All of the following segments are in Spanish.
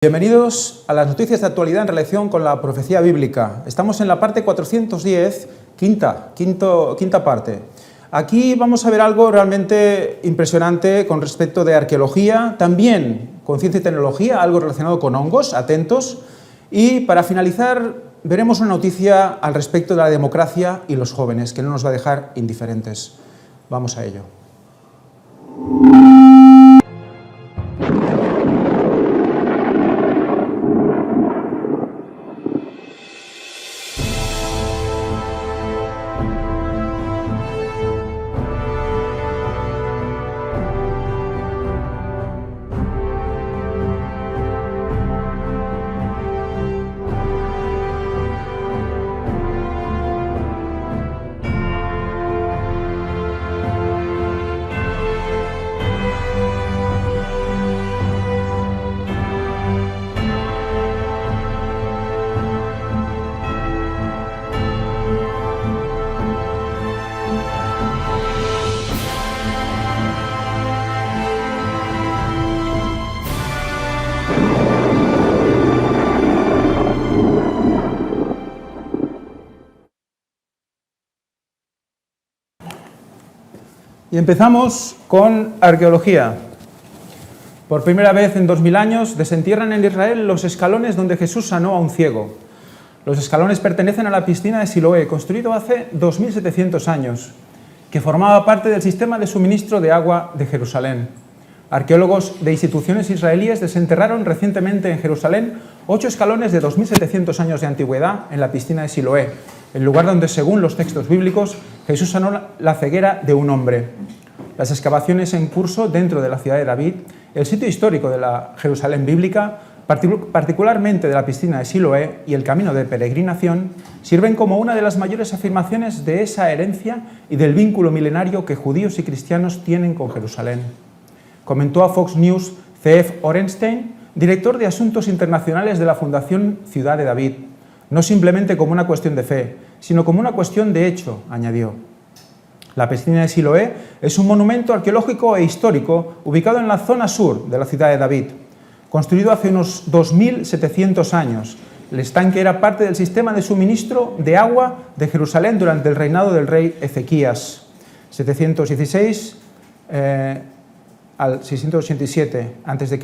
Bienvenidos a las noticias de actualidad en relación con la profecía bíblica. Estamos en la parte 410, quinta parte. Aquí vamos a ver algo realmente impresionante con respecto de arqueología, también con ciencia y tecnología, algo relacionado con hongos, atentos. Y para finalizar veremos una noticia al respecto de la democracia y los jóvenes, que no nos va a dejar indiferentes. Vamos a ello. Y empezamos con arqueología. Por primera vez en 2000 años desentierran en Israel los escalones donde Jesús sanó a un ciego. Los escalones pertenecen a la piscina de Siloé, construido hace 2700 años, que formaba parte del sistema de suministro de agua de Jerusalén. Arqueólogos de instituciones israelíes desenterraron recientemente en Jerusalén 8 escalones de 2700 años de antigüedad en la piscina de Siloé, el lugar donde, según los textos bíblicos, Jesús sanó la ceguera de un hombre. Las excavaciones en curso dentro de la ciudad de David, el sitio histórico de la Jerusalén bíblica, particularmente de la piscina de Siloé y el camino de peregrinación, sirven como una de las mayores afirmaciones de esa herencia y del vínculo milenario que judíos y cristianos tienen con Jerusalén. Comentó a Fox News C.F. Orenstein, director de Asuntos Internacionales de la Fundación Ciudad de David. No simplemente como una cuestión de fe, sino como una cuestión de hecho, añadió. La piscina de Siloé es un monumento arqueológico e histórico ubicado en la zona sur de la ciudad de David. Construido hace unos 2700 años, el estanque era parte del sistema de suministro de agua de Jerusalén durante el reinado del rey Ezequías, 716 al 687 a.C.,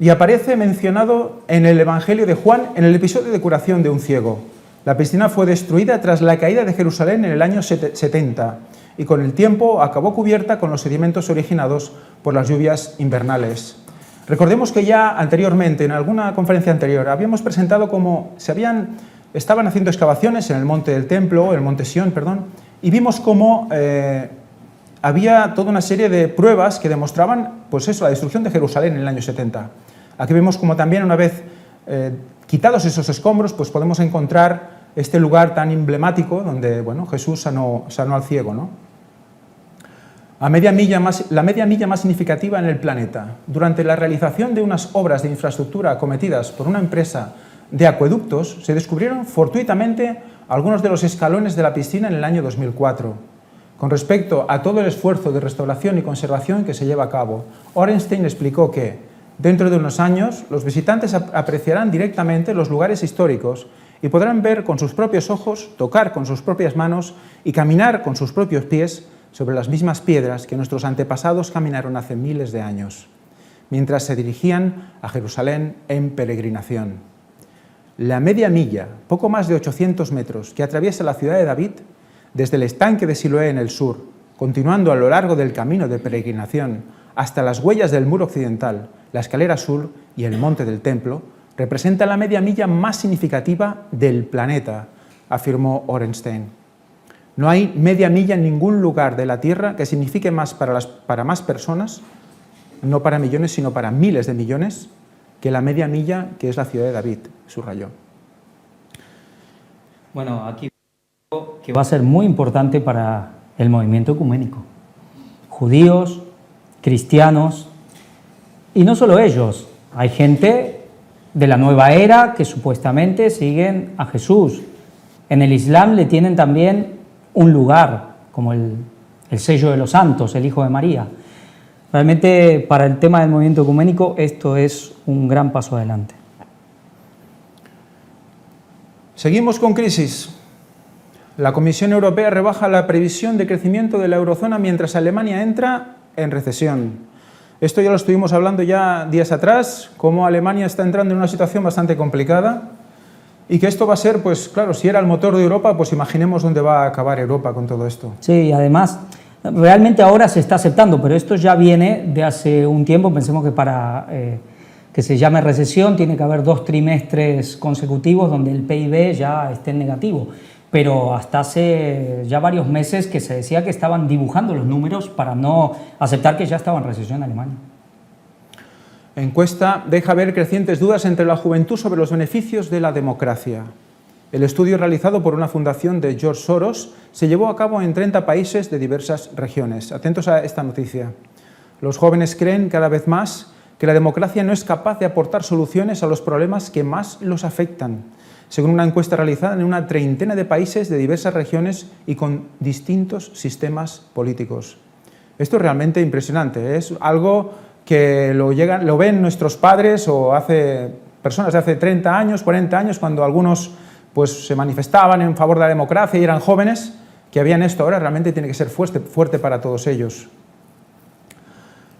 y aparece mencionado en el Evangelio de Juan en el episodio de curación de un ciego. La piscina fue destruida tras la caída de Jerusalén en el año 70 y con el tiempo acabó cubierta con los sedimentos originados por las lluvias invernales. Recordemos que ya anteriormente, en alguna conferencia anterior, habíamos presentado cómo estaban haciendo excavaciones en el monte del templo, el monte Sión, y vimos cómo había toda una serie de pruebas que demostraban, la destrucción de Jerusalén en el año 70. Aquí vemos como también, una vez quitados esos escombros, podemos encontrar este lugar tan emblemático donde Jesús sanó al ciego, ¿no? La media milla más significativa en el planeta. Durante la realización de unas obras de infraestructura acometidas por una empresa de acueductos, se descubrieron fortuitamente algunos de los escalones de la piscina en el año 2004. Con respecto a todo el esfuerzo de restauración y conservación que se lleva a cabo, Orenstein explicó que, dentro de unos años, los visitantes apreciarán directamente los lugares históricos y podrán ver con sus propios ojos, tocar con sus propias manos y caminar con sus propios pies sobre las mismas piedras que nuestros antepasados caminaron hace miles de años, mientras se dirigían a Jerusalén en peregrinación. La media milla, poco más de 800 metros, que atraviesa la ciudad de David, desde el estanque de Siloé en el sur, continuando a lo largo del camino de peregrinación hasta las huellas del muro occidental, la escalera sur y el monte del templo, representa la media milla más significativa del planeta, afirmó Orenstein. No hay media milla en ningún lugar de la Tierra que signifique más para más personas, no para millones, sino para miles de millones, que la media milla que es la ciudad de David, subrayó. Bueno, aquí que va a ser muy importante para el movimiento ecuménico. Judíos, cristianos, y no solo ellos, hay gente de la nueva era que supuestamente siguen a Jesús. En el Islam le tienen también un lugar, como el sello de los santos, el Hijo de María. Realmente para el tema del movimiento ecuménico esto es un gran paso adelante. Seguimos con crisis. La Comisión Europea rebaja la previsión de crecimiento de la eurozona mientras Alemania entra en recesión. Esto ya lo estuvimos hablando ya días atrás, cómo Alemania está entrando en una situación bastante complicada y que esto va a ser, pues claro, si era el motor de Europa, pues imaginemos dónde va a acabar Europa con todo esto. Sí, y además, realmente ahora se está aceptando, pero esto ya viene de hace un tiempo. Pensemos que para que se llame recesión tiene que haber 2 trimestres consecutivos donde el PIB ya esté en negativo. Pero hasta hace ya varios meses que se decía que estaban dibujando los números para no aceptar que ya estaba en recesión en Alemania. Encuesta deja ver crecientes dudas entre la juventud sobre los beneficios de la democracia. El estudio realizado por una fundación de George Soros se llevó a cabo en 30 países de diversas regiones. Atentos a esta noticia. Los jóvenes creen cada vez más que la democracia no es capaz de aportar soluciones a los problemas que más los afectan, según una encuesta realizada en una treintena de países de diversas regiones y con distintos sistemas políticos. Esto es realmente impresionante, es algo que lo ven nuestros padres o personas de hace 30 años, 40 años, cuando algunos pues, se manifestaban en favor de la democracia y eran jóvenes, que habían esto. Ahora realmente tiene que ser fuerte para todos ellos.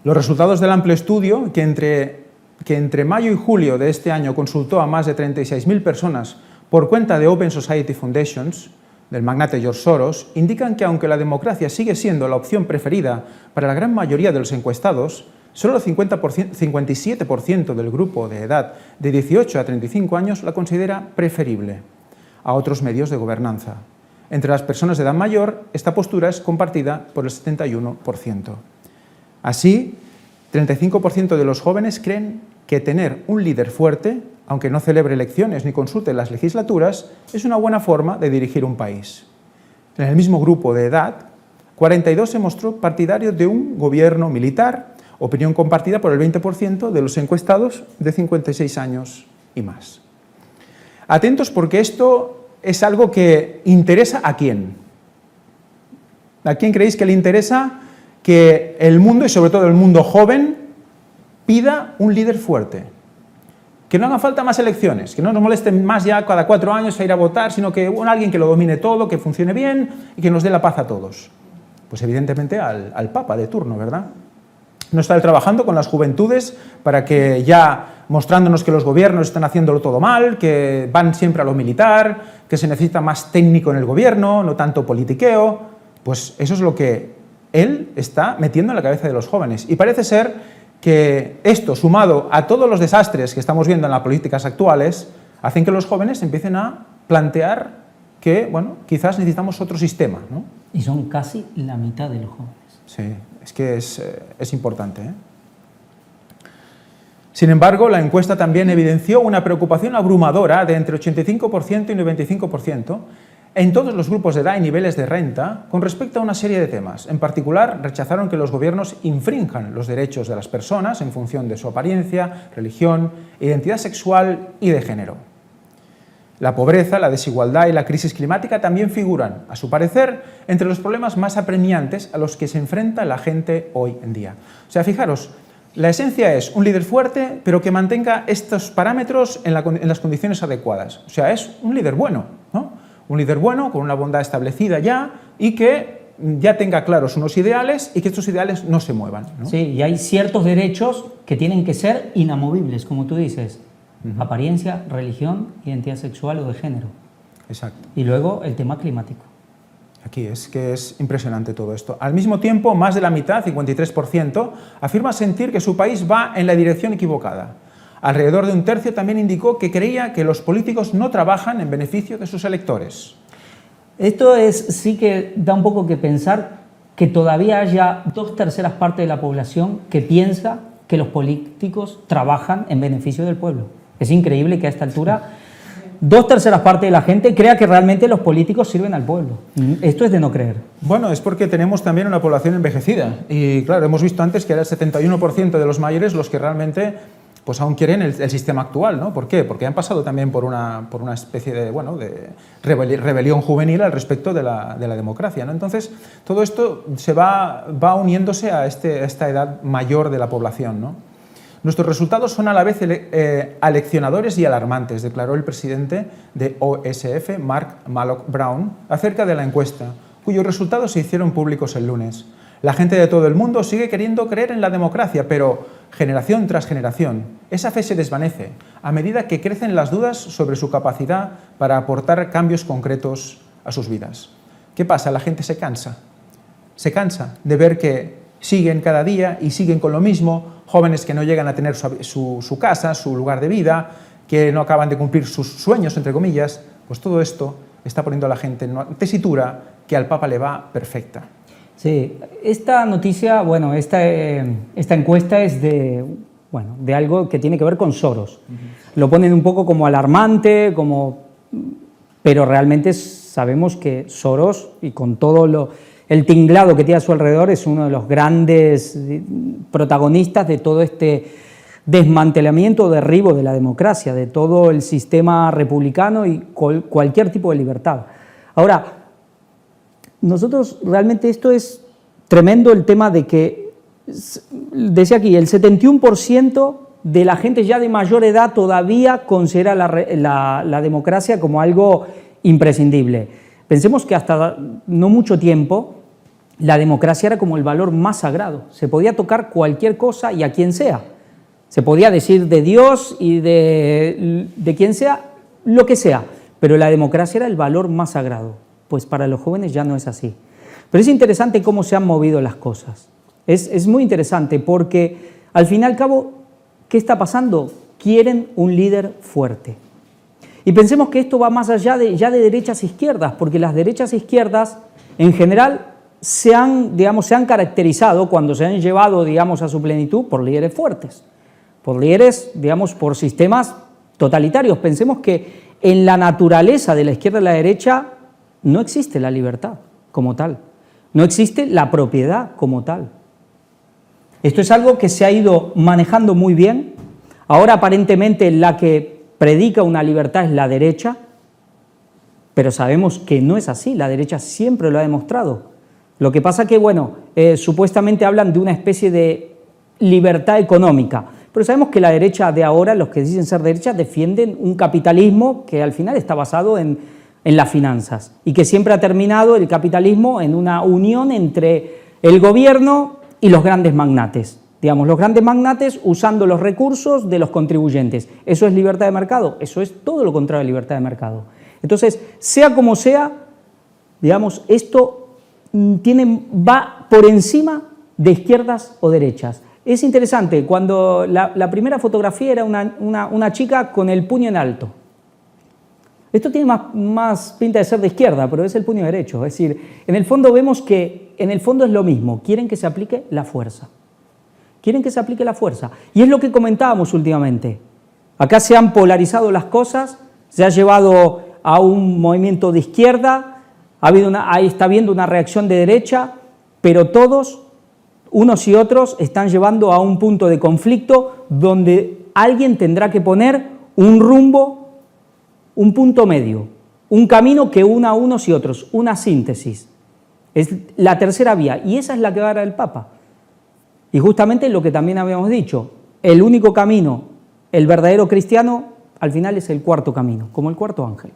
Los resultados del amplio estudio, que entre mayo y julio de este año consultó a más de 36.000 personas por cuenta de Open Society Foundations, del magnate George Soros, indican que aunque la democracia sigue siendo la opción preferida para la gran mayoría de los encuestados, solo el 57% del grupo de edad de 18 a 35 años la considera preferible a otros medios de gobernanza. Entre las personas de edad mayor, esta postura es compartida por el 71%. Así, 35% de los jóvenes creen que tener un líder fuerte, aunque no celebre elecciones ni consulte las legislaturas, es una buena forma de dirigir un país. En el mismo grupo de edad, 42% se mostró partidario de un gobierno militar, opinión compartida por el 20% de los encuestados de 56 años y más. Atentos porque esto es algo que interesa a quién. ¿A quién creéis que le interesa que el mundo, y sobre todo el mundo joven, pida un líder fuerte? Que no haga falta más elecciones, que no nos molesten más ya cada 4 años a ir a votar, sino que alguien que lo domine todo, que funcione bien y que nos dé la paz a todos. Pues evidentemente al Papa de turno, ¿verdad? No está trabajando con las juventudes para que ya mostrándonos que los gobiernos están haciéndolo todo mal, que van siempre a lo militar, que se necesita más técnico en el gobierno, no tanto politiqueo. Pues eso es lo que él está metiendo en la cabeza de los jóvenes. Y parece ser que esto, sumado a todos los desastres que estamos viendo en las políticas actuales, hacen que los jóvenes empiecen a plantear que, bueno, quizás necesitamos otro sistema, ¿no? Y son casi la mitad de los jóvenes. Sí, es que es importante, ¿eh? Sin embargo, la encuesta también evidenció una preocupación abrumadora de entre 85% y 95% en todos los grupos de edad y niveles de renta con respecto a una serie de temas. En particular, rechazaron que los gobiernos infrinjan los derechos de las personas en función de su apariencia, religión, identidad sexual y de género. La pobreza, la desigualdad y la crisis climática también figuran, a su parecer, entre los problemas más apremiantes a los que se enfrenta la gente hoy en día. O sea, fijaros, la esencia es un líder fuerte, pero que mantenga estos parámetros en las condiciones adecuadas. O sea, es un líder bueno, ¿no? Un líder bueno, con una bondad establecida ya, y que ya tenga claros unos ideales y que estos ideales no se muevan, ¿no? Sí, y hay ciertos derechos que tienen que ser inamovibles, como tú dices. Apariencia, religión, identidad sexual o de género. Exacto. Y luego el tema climático. Aquí es que es impresionante todo esto. Al mismo tiempo, más de la mitad, 53%, afirma sentir que su país va en la dirección equivocada. Alrededor de un tercio también indicó que creía que los políticos no trabajan en beneficio de sus electores. Esto sí que da un poco que pensar que todavía haya 2/3 partes de la población que piensa que los políticos trabajan en beneficio del pueblo. Es increíble que a esta altura 2/3 partes de la gente crea que realmente los políticos sirven al pueblo. Esto es de no creer. Bueno, es porque tenemos también una población envejecida. Y claro, hemos visto antes que era el 71% de los mayores los que realmente pues aún quieren el sistema actual, ¿no? ¿Por qué? Porque han pasado también por una especie de, bueno, de rebelión juvenil al respecto de la democracia, ¿no? Entonces, todo esto se va uniéndose a esta edad mayor de la población, ¿no? Nuestros resultados son a la vez aleccionadores y alarmantes, declaró el presidente de OSF, Mark Malloch Brown, acerca de la encuesta, cuyos resultados se hicieron públicos el lunes. La gente de todo el mundo sigue queriendo creer en la democracia, pero generación tras generación, esa fe se desvanece a medida que crecen las dudas sobre su capacidad para aportar cambios concretos a sus vidas. ¿Qué pasa? La gente se cansa de ver que siguen cada día y siguen con lo mismo, jóvenes que no llegan a tener su casa, su lugar de vida, que no acaban de cumplir sus sueños, entre comillas. Pues todo esto está poniendo a la gente en una tesitura que al Papa le va perfecta. Sí, esta noticia, bueno, esta encuesta es de algo que tiene que ver con Soros. Lo ponen un poco como alarmante, pero realmente sabemos que Soros, y con todo el tinglado que tiene a su alrededor, es uno de los grandes protagonistas de todo este desmantelamiento o derribo de la democracia, de todo el sistema republicano y cualquier tipo de libertad. Ahora, nosotros realmente esto es tremendo, el tema de que, decía aquí, el 71% de la gente ya de mayor edad todavía considera la democracia como algo imprescindible. Pensemos que hasta no mucho tiempo la democracia era como el valor más sagrado. Se podía tocar cualquier cosa y a quien sea. Se podía decir de Dios y de quien sea, lo que sea, pero la democracia era el valor más sagrado. Pues para los jóvenes ya no es así. Pero es interesante cómo se han movido las cosas. Es muy interesante porque, al fin y al cabo, ¿qué está pasando? Quieren un líder fuerte. Y pensemos que esto va más allá de derechas e izquierdas, porque las derechas e izquierdas, en general, se han caracterizado cuando se han llevado, a su plenitud, por líderes fuertes, por líderes, por sistemas totalitarios. Pensemos que en la naturaleza de la izquierda y la derecha no existe la libertad como tal, no existe la propiedad como tal. Esto es algo que se ha ido manejando muy bien. Ahora aparentemente la que predica una libertad es la derecha, pero sabemos que no es así, la derecha siempre lo ha demostrado. Lo que pasa que, supuestamente hablan de una especie de libertad económica, pero sabemos que la derecha de ahora, los que dicen ser derecha, defienden un capitalismo que al final está basado en las finanzas y que siempre ha terminado el capitalismo en una unión entre el gobierno y los grandes magnates. Los grandes magnates usando los recursos de los contribuyentes. ¿Eso es libertad de mercado? Eso es todo lo contrario de libertad de mercado. Entonces, sea como sea, esto va por encima de izquierdas o derechas. Es interesante, cuando la primera fotografía era una chica con el puño en alto. Esto tiene más pinta de ser de izquierda, pero es el puño derecho. Es decir, en el fondo vemos que en el fondo es lo mismo. Quieren que se aplique la fuerza. Quieren que se aplique la fuerza. Y es lo que comentábamos últimamente. Acá se han polarizado las cosas, se ha llevado a un movimiento de izquierda, ahí está habiendo una reacción de derecha, pero todos, unos y otros, están llevando a un punto de conflicto donde alguien tendrá que poner un rumbo, un punto medio, un camino que una a unos y otros, una síntesis. Es la tercera vía, y esa es la que va a dar el Papa. Y justamente lo que también habíamos dicho, el único camino, el verdadero cristiano, al final es el cuarto camino, como el cuarto ángel.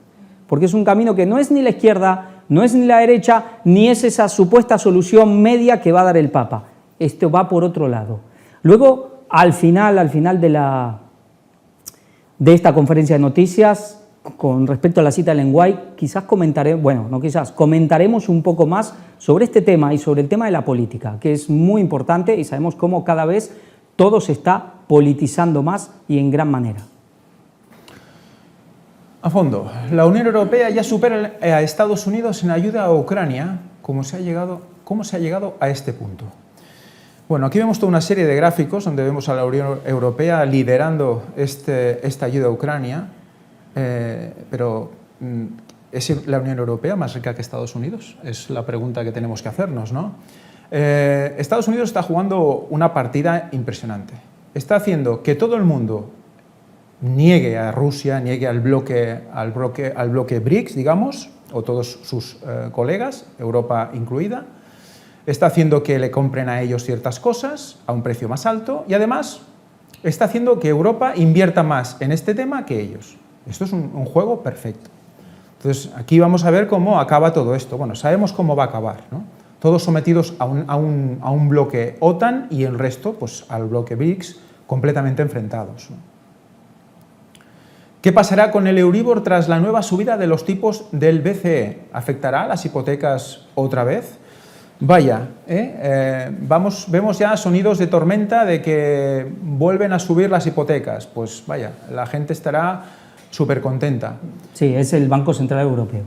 Porque es un camino que no es ni la izquierda, no es ni la derecha, ni es esa supuesta solución media que va a dar el Papa. Esto va por otro lado. Luego, al final de esta conferencia de noticias, con respecto a la cita de Ellen White, comentaremos un poco más sobre este tema y sobre el tema de la política, que es muy importante y sabemos cómo cada vez todo se está politizando más y en gran manera. A fondo, la Unión Europea ya supera a Estados Unidos en ayuda a Ucrania. ¿Cómo se ha llegado a este punto? Bueno, aquí vemos toda una serie de gráficos donde vemos a la Unión Europea liderando esta ayuda a Ucrania. Pero ¿es la Unión Europea más rica que Estados Unidos? Es la pregunta que tenemos que hacernos, ¿no? Estados Unidos está jugando una partida impresionante. está haciendo que todo el mundo niegue a Rusia, niegue al bloque BRICS, digamos, o todos sus colegas, Europa incluida. Está haciendo que le compren a ellos ciertas cosas a un precio más alto y además está haciendo que Europa invierta más en este tema que ellos. Esto es un juego perfecto. Entonces, aquí vamos a ver cómo acaba todo esto. Bueno, sabemos cómo va a acabar, ¿no? Todos sometidos a un bloque OTAN y el resto pues, al bloque BRICS completamente enfrentados, ¿no? ¿Qué pasará con el Euribor tras la nueva subida de los tipos del BCE? ¿Afectará a las hipotecas otra vez? Vaya, vemos ya sonidos de tormenta de que vuelven a subir las hipotecas. Pues vaya, la gente estará súper contenta. Sí, es el Banco Central Europeo.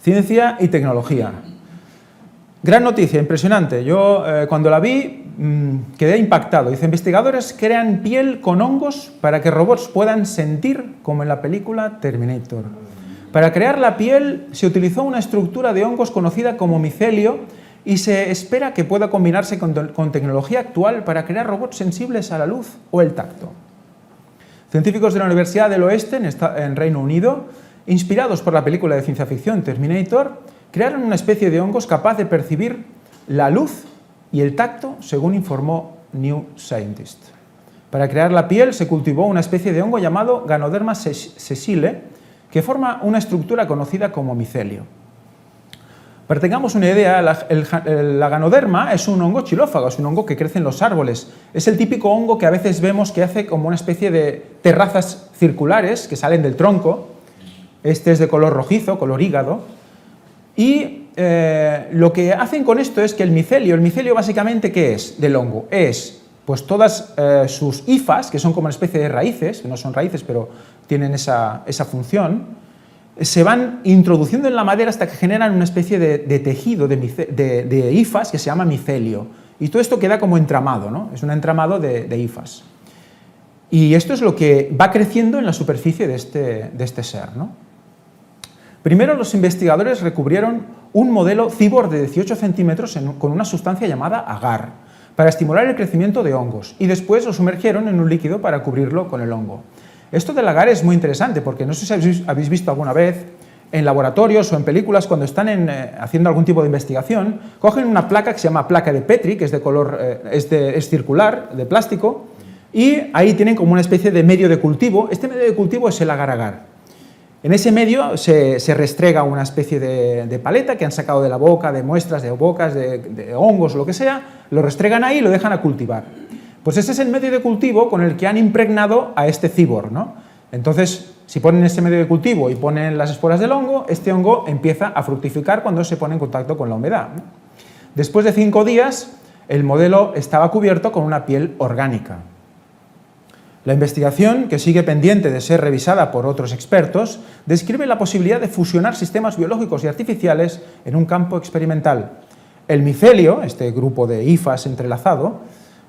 Ciencia y tecnología. Gran noticia, impresionante. Yo cuando la vi quedé impactado. Dice, investigadores crean piel con hongos para que robots puedan sentir como en la película Terminator. Para crear la piel se utilizó una estructura de hongos conocida como micelio y se espera que pueda combinarse con tecnología actual para crear robots sensibles a la luz o el tacto. Científicos de la Universidad del Oeste, en Reino Unido, inspirados por la película de ciencia ficción Terminator, crearon una especie de hongos capaz de percibir la luz y el tacto, según informó New Scientist. Para crear la piel se cultivó una especie de hongo llamado Ganoderma sessile, que forma una estructura conocida como micelio. Para que tengamos una idea, la ganoderma es un hongo xilófago, es un hongo que crece en los árboles. Es el típico hongo que a veces vemos que hace como una especie de terrazas circulares que salen del tronco. Este es de color rojizo, color hígado. Y lo que hacen con esto es que el micelio básicamente, ¿qué es del hongo? Es pues todas sus hifas, que son como una especie de raíces, que no son raíces pero tienen esa función, se van introduciendo en la madera hasta que generan una especie de tejido de hifas que se llama micelio. Y todo esto queda como entramado, ¿no? Es un entramado de hifas. Y esto es lo que va creciendo en la superficie de este ser, ¿no? Primero los investigadores recubrieron un modelo cibor de 18 centímetros con una sustancia llamada agar para estimular el crecimiento de hongos y después lo sumergieron en un líquido para cubrirlo con el hongo. Esto del agar es muy interesante porque no sé si habéis visto alguna vez en laboratorios o en películas cuando están haciendo algún tipo de investigación, cogen una placa que se llama placa de Petri, que es de color, es circular, de plástico, y ahí tienen como una especie de medio de cultivo. Este medio de cultivo es el agar-agar. En ese medio se restrega una especie de paleta que han sacado de la boca, de muestras de bocas, de hongos o lo que sea, lo restregan ahí y lo dejan a cultivar. Pues ese es el medio de cultivo con el que han impregnado a este cibor, ¿no? Entonces, si ponen ese medio de cultivo y ponen las esporas del hongo, este hongo empieza a fructificar cuando se pone en contacto con la humedad, ¿no? Después de 5 días, el modelo estaba cubierto con una piel orgánica. La investigación, que sigue pendiente de ser revisada por otros expertos, describe la posibilidad de fusionar sistemas biológicos y artificiales en un campo experimental. El micelio, este grupo de hifas entrelazado,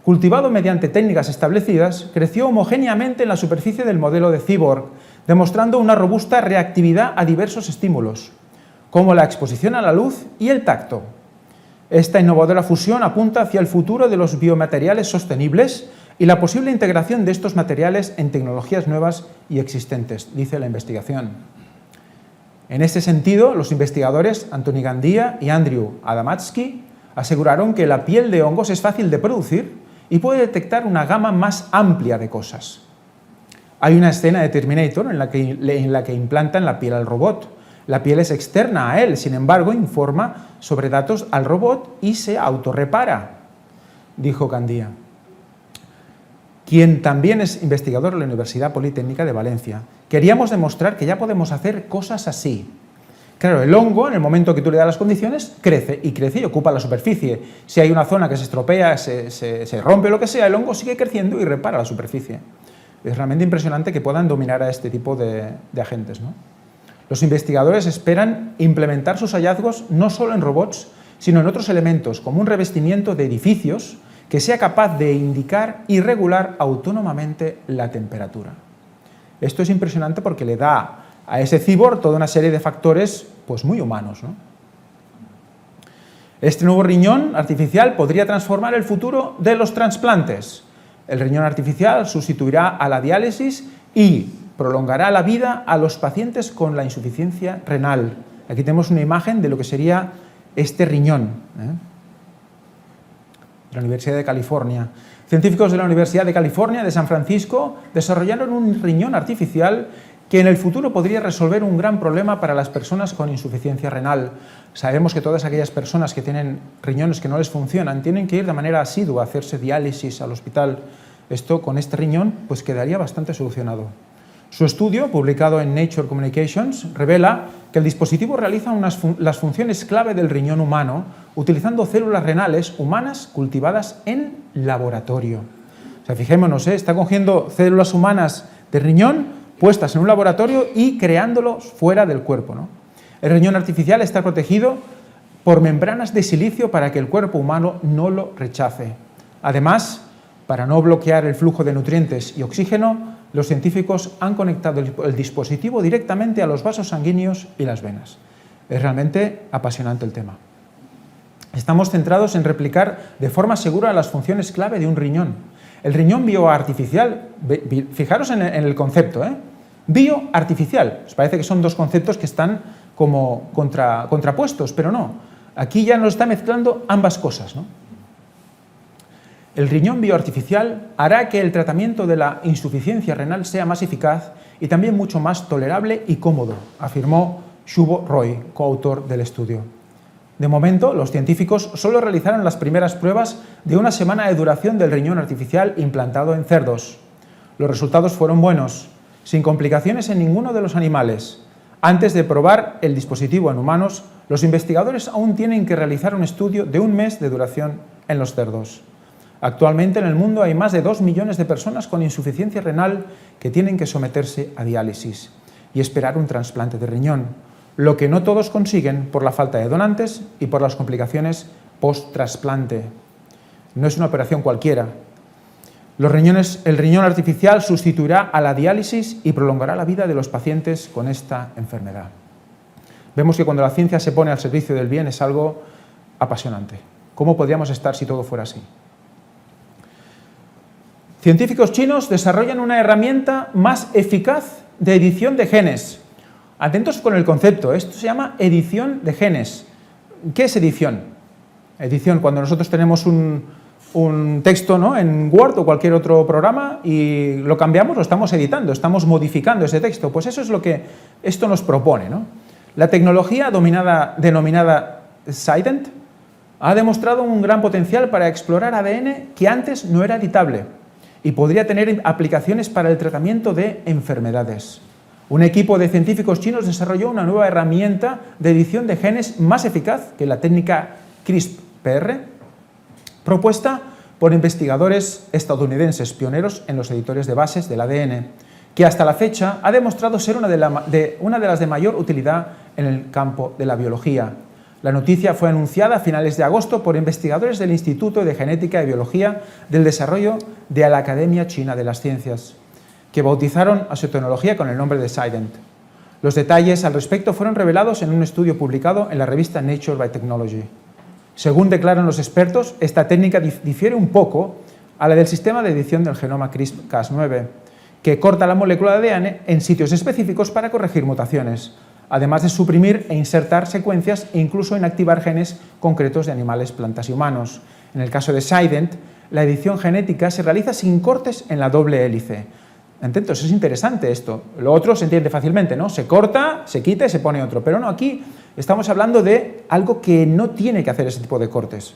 cultivado mediante técnicas establecidas, creció homogéneamente en la superficie del modelo de cyborg, demostrando una robusta reactividad a diversos estímulos, como la exposición a la luz y el tacto. Esta innovadora fusión apunta hacia el futuro de los biomateriales sostenibles y la posible integración de estos materiales en tecnologías nuevas y existentes, dice la investigación. En este sentido, los investigadores Antoni Gandía y Andrew Adamatsky aseguraron que la piel de hongos es fácil de producir y puede detectar una gama más amplia de cosas. Hay una escena de Terminator en la que implantan la piel al robot. La piel es externa a él, sin embargo, informa sobre datos al robot y se autorrepara, dijo Gandía, quien también es investigador en la Universidad Politécnica de Valencia. Queríamos demostrar que ya podemos hacer cosas así. Claro, el hongo, en el momento que tú le das las condiciones, crece y ocupa la superficie. Si hay una zona que se estropea, se rompe o lo que sea, el hongo sigue creciendo y repara la superficie. Es realmente impresionante que puedan dominar a este tipo de agentes, ¿no? Los investigadores esperan implementar sus hallazgos no solo en robots, sino en otros elementos, como un revestimiento de edificios que sea capaz de indicar y regular autónomamente la temperatura. Esto es impresionante porque le da a ese cyborg toda una serie de factores pues, muy humanos, ¿no? Este nuevo riñón artificial podría transformar el futuro de los trasplantes. El riñón artificial sustituirá a la diálisis y prolongará la vida a los pacientes con la insuficiencia renal. Aquí tenemos una imagen de lo que sería este riñón, de la Universidad de California. Científicos de la Universidad de California de San Francisco desarrollaron un riñón artificial que en el futuro podría resolver un gran problema para las personas con insuficiencia renal. Sabemos que todas aquellas personas que tienen riñones que no les funcionan tienen que ir de manera asidua a hacerse diálisis al hospital. Esto con este riñón pues quedaría bastante solucionado. Su estudio, publicado en Nature Communications, revela que el dispositivo realiza las funciones clave del riñón humano utilizando células renales humanas cultivadas en laboratorio. O sea, fijémonos, está cogiendo células humanas de riñón puestas en un laboratorio y creándolos fuera del cuerpo, ¿no? El riñón artificial está protegido por membranas de silicio para que el cuerpo humano no lo rechace. Además, para no bloquear el flujo de nutrientes y oxígeno, los científicos han conectado el dispositivo directamente a los vasos sanguíneos y las venas. Es realmente apasionante el tema. Estamos centrados en replicar de forma segura las funciones clave de un riñón. El riñón bioartificial, fijaros en el concepto, bioartificial. Os parece que son dos conceptos que están como contrapuestos, pero no. Aquí ya nos está mezclando ambas cosas, ¿no? El riñón bioartificial hará que el tratamiento de la insuficiencia renal sea más eficaz y también mucho más tolerable y cómodo, afirmó Shubho Roy, coautor del estudio. De momento, los científicos solo realizaron las primeras pruebas de una semana de duración del riñón artificial implantado en cerdos. Los resultados fueron buenos, sin complicaciones en ninguno de los animales. Antes de probar el dispositivo en humanos, los investigadores aún tienen que realizar un estudio de un mes de duración en los cerdos. Actualmente en el mundo hay más de 2 millones de personas con insuficiencia renal que tienen que someterse a diálisis y esperar un trasplante de riñón, lo que no todos consiguen por la falta de donantes y por las complicaciones post-trasplante. No es una operación cualquiera. El riñón artificial sustituirá a la diálisis y prolongará la vida de los pacientes con esta enfermedad. Vemos que cuando la ciencia se pone al servicio del bien es algo apasionante. ¿Cómo podríamos estar si todo fuera así? Científicos chinos desarrollan una herramienta más eficaz de edición de genes. Atentos con el concepto, esto se llama edición de genes. ¿Qué es edición? Edición, cuando nosotros tenemos un texto, ¿no?, en Word o cualquier otro programa y lo cambiamos, lo estamos editando, estamos modificando ese texto. Pues eso es lo que esto nos propone, ¿no? La tecnología denominada Scident ha demostrado un gran potencial para explorar ADN que antes no era editable y podría tener aplicaciones para el tratamiento de enfermedades. Un equipo de científicos chinos desarrolló una nueva herramienta de edición de genes más eficaz que la técnica CRISPR, propuesta por investigadores estadounidenses pioneros en los editores de bases del ADN, que hasta la fecha ha demostrado ser una de las de mayor utilidad en el campo de la biología. La noticia fue anunciada a finales de agosto por investigadores del Instituto de Genética y Biología del Desarrollo de la Academia China de las Ciencias, que bautizaron a su tecnología con el nombre de Scident. Los detalles al respecto fueron revelados en un estudio publicado en la revista Nature Biotechnology. Según declaran los expertos, esta técnica difiere un poco a la del sistema de edición del genoma CRISPR-Cas9, que corta la molécula de ADN en sitios específicos para corregir mutaciones, además de suprimir e insertar secuencias e incluso inactivar genes concretos de animales, plantas y humanos. En el caso de Scident, la edición genética se realiza sin cortes en la doble hélice. Entonces, es interesante esto. Lo otro se entiende fácilmente, ¿no? Se corta, se quita y se pone otro. Pero no, aquí estamos hablando de algo que no tiene que hacer ese tipo de cortes.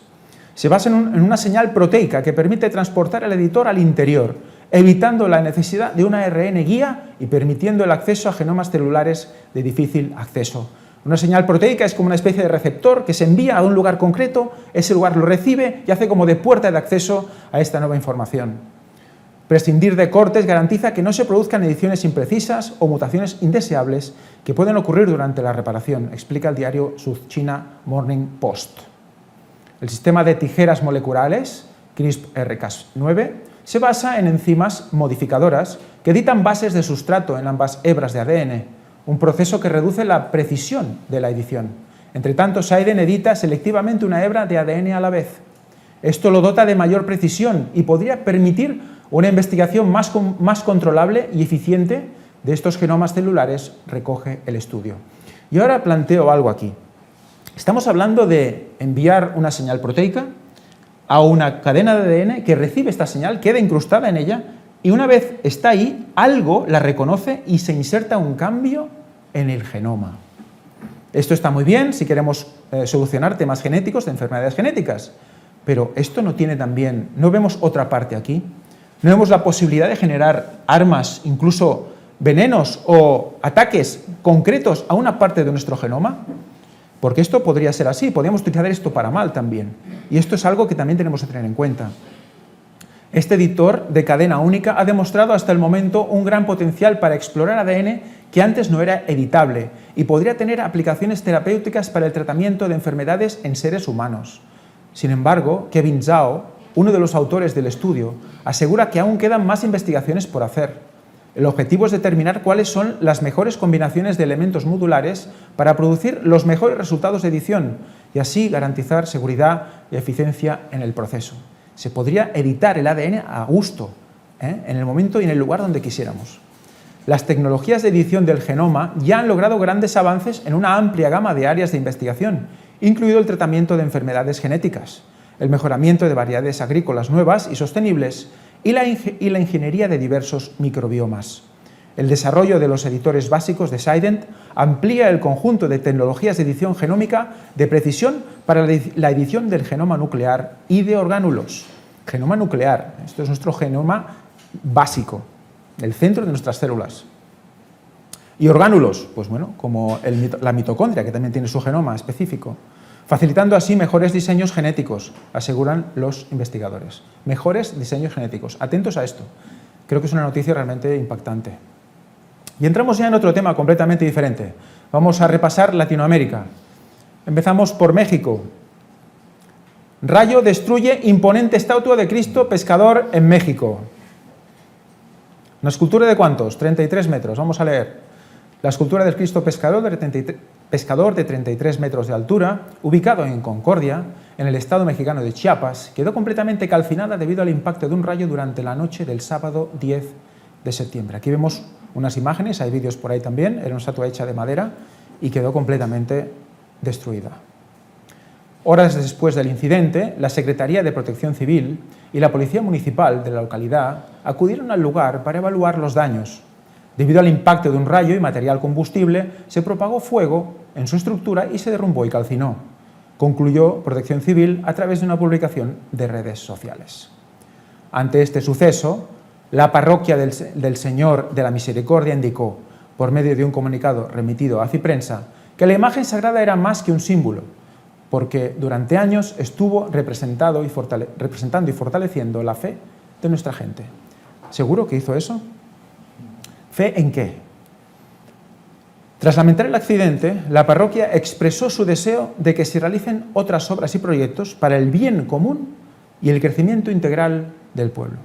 Se basa en una señal proteica que permite transportar el editor al interior, evitando la necesidad de una ARN guía y permitiendo el acceso a genomas celulares de difícil acceso. Una señal proteica es como una especie de receptor que se envía a un lugar concreto, ese lugar lo recibe y hace como de puerta de acceso a esta nueva información. Prescindir de cortes garantiza que no se produzcan ediciones imprecisas o mutaciones indeseables que pueden ocurrir durante la reparación, explica el diario South China Morning Post. El sistema de tijeras moleculares, CRISPR-Cas9, se basa en enzimas modificadoras que editan bases de sustrato en ambas hebras de ADN, un proceso que reduce la precisión de la edición. Entre tanto, Seiden edita selectivamente una hebra de ADN a la vez. Esto lo dota de mayor precisión y podría permitir una investigación más controlable y eficiente de estos genomas celulares, recoge el estudio. Y ahora planteo algo aquí. Estamos hablando de enviar una señal proteica a una cadena de ADN que recibe esta señal, queda incrustada en ella y una vez está ahí, algo la reconoce y se inserta un cambio en el genoma. Esto está muy bien si queremos solucionar temas genéticos de enfermedades genéticas, pero esto no tiene también, no vemos otra parte aquí, no vemos la posibilidad de generar armas, incluso venenos o ataques concretos a una parte de nuestro genoma, porque esto podría ser así, podríamos utilizar esto para mal también, y esto es algo que también tenemos que tener en cuenta. Este editor de cadena única ha demostrado hasta el momento un gran potencial para explorar ADN que antes no era editable y podría tener aplicaciones terapéuticas para el tratamiento de enfermedades en seres humanos. Sin embargo, Kevin Zhao, uno de los autores del estudio, asegura que aún quedan más investigaciones por hacer. El objetivo es determinar cuáles son las mejores combinaciones de elementos modulares para producir los mejores resultados de edición y así garantizar seguridad y eficiencia en el proceso. Se podría editar el ADN a gusto, en el momento y en el lugar donde quisiéramos. Las tecnologías de edición del genoma ya han logrado grandes avances en una amplia gama de áreas de investigación, incluido el tratamiento de enfermedades genéticas, el mejoramiento de variedades agrícolas nuevas y sostenibles y la ingeniería de diversos microbiomas. El desarrollo de los editores básicos de Seiden amplía el conjunto de tecnologías de edición genómica de precisión para la edición del genoma nuclear y de orgánulos. Genoma nuclear, esto es nuestro genoma básico, el centro de nuestras células. Y orgánulos, pues bueno, como la mitocondria, que también tiene su genoma específico, facilitando así mejores diseños genéticos, aseguran los investigadores. Mejores diseños genéticos. Atentos a esto. Creo que es una noticia realmente impactante. Y entramos ya en otro tema completamente diferente. Vamos a repasar Latinoamérica. Empezamos por México. Rayo destruye imponente estatua de Cristo pescador en México. ¿Una escultura de cuántos? 33 metros. Vamos a leer. La escultura del Cristo pescador de 33 metros de altura, ubicado en Concordia, en el estado mexicano de Chiapas, quedó completamente calcinada debido al impacto de un rayo durante la noche del sábado 10 de septiembre. Aquí vemos unas imágenes, hay vídeos por ahí también, era una estatua hecha de madera y quedó completamente destruida. Horas después del incidente, la Secretaría de Protección Civil y la Policía Municipal de la localidad acudieron al lugar para evaluar los daños. Debido al impacto de un rayo y material combustible, se propagó fuego en su estructura y se derrumbó y calcinó, concluyó Protección Civil a través de una publicación de redes sociales. Ante este suceso, la parroquia del Señor de la Misericordia indicó, por medio de un comunicado remitido a Ciprensa, que la imagen sagrada era más que un símbolo, porque durante años estuvo representando y fortaleciendo la fe de nuestra gente. ¿Seguro que hizo eso? ¿Fe en qué? Tras lamentar el accidente, la parroquia expresó su deseo de que se realicen otras obras y proyectos para el bien común y el crecimiento integral del pueblo.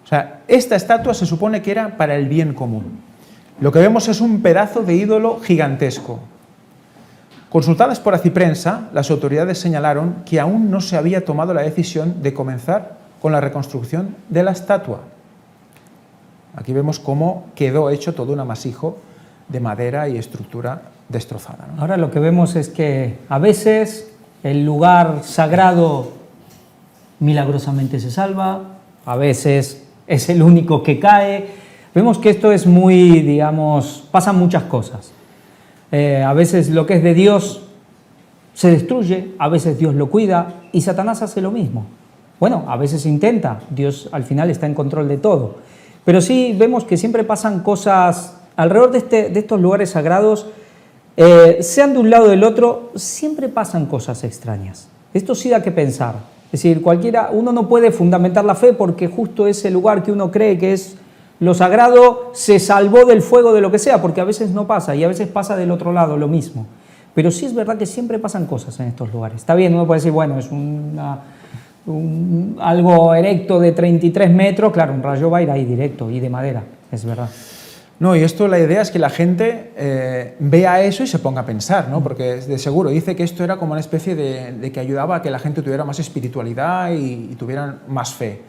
O sea, esta estatua se supone que era para el bien común. Lo que vemos es un pedazo de ídolo gigantesco. Consultadas por Aciprensa, las autoridades señalaron que aún no se había tomado la decisión de comenzar con la reconstrucción de la estatua. Aquí vemos cómo quedó hecho todo un amasijo de madera y estructura destrozada, ¿no? Ahora lo que vemos es que a veces el lugar sagrado milagrosamente se salva, a veces es el único que cae. Vemos que esto es muy, digamos, pasan muchas cosas. A veces lo que es de Dios se destruye, a veces Dios lo cuida y Satanás hace lo mismo. Bueno, a veces intenta, Dios al final está en control de todo. Pero sí vemos que siempre pasan cosas alrededor de estos lugares sagrados, sean de un lado o del otro, siempre pasan cosas extrañas. Esto sí da que pensar. Es decir, uno no puede fundamentar la fe porque justo ese lugar que uno cree que es lo sagrado se salvó del fuego de lo que sea, porque a veces no pasa y a veces pasa del otro lado lo mismo. Pero sí es verdad que siempre pasan cosas en estos lugares. Está bien, uno puede decir, bueno, es algo erecto de 33 metros, claro, un rayo va a ir ahí directo y de madera, es verdad. No, y esto la idea es que la gente vea eso y se ponga a pensar, ¿no? Porque de seguro dice que esto era como una especie de que ayudaba a que la gente tuviera más espiritualidad y tuvieran más fe.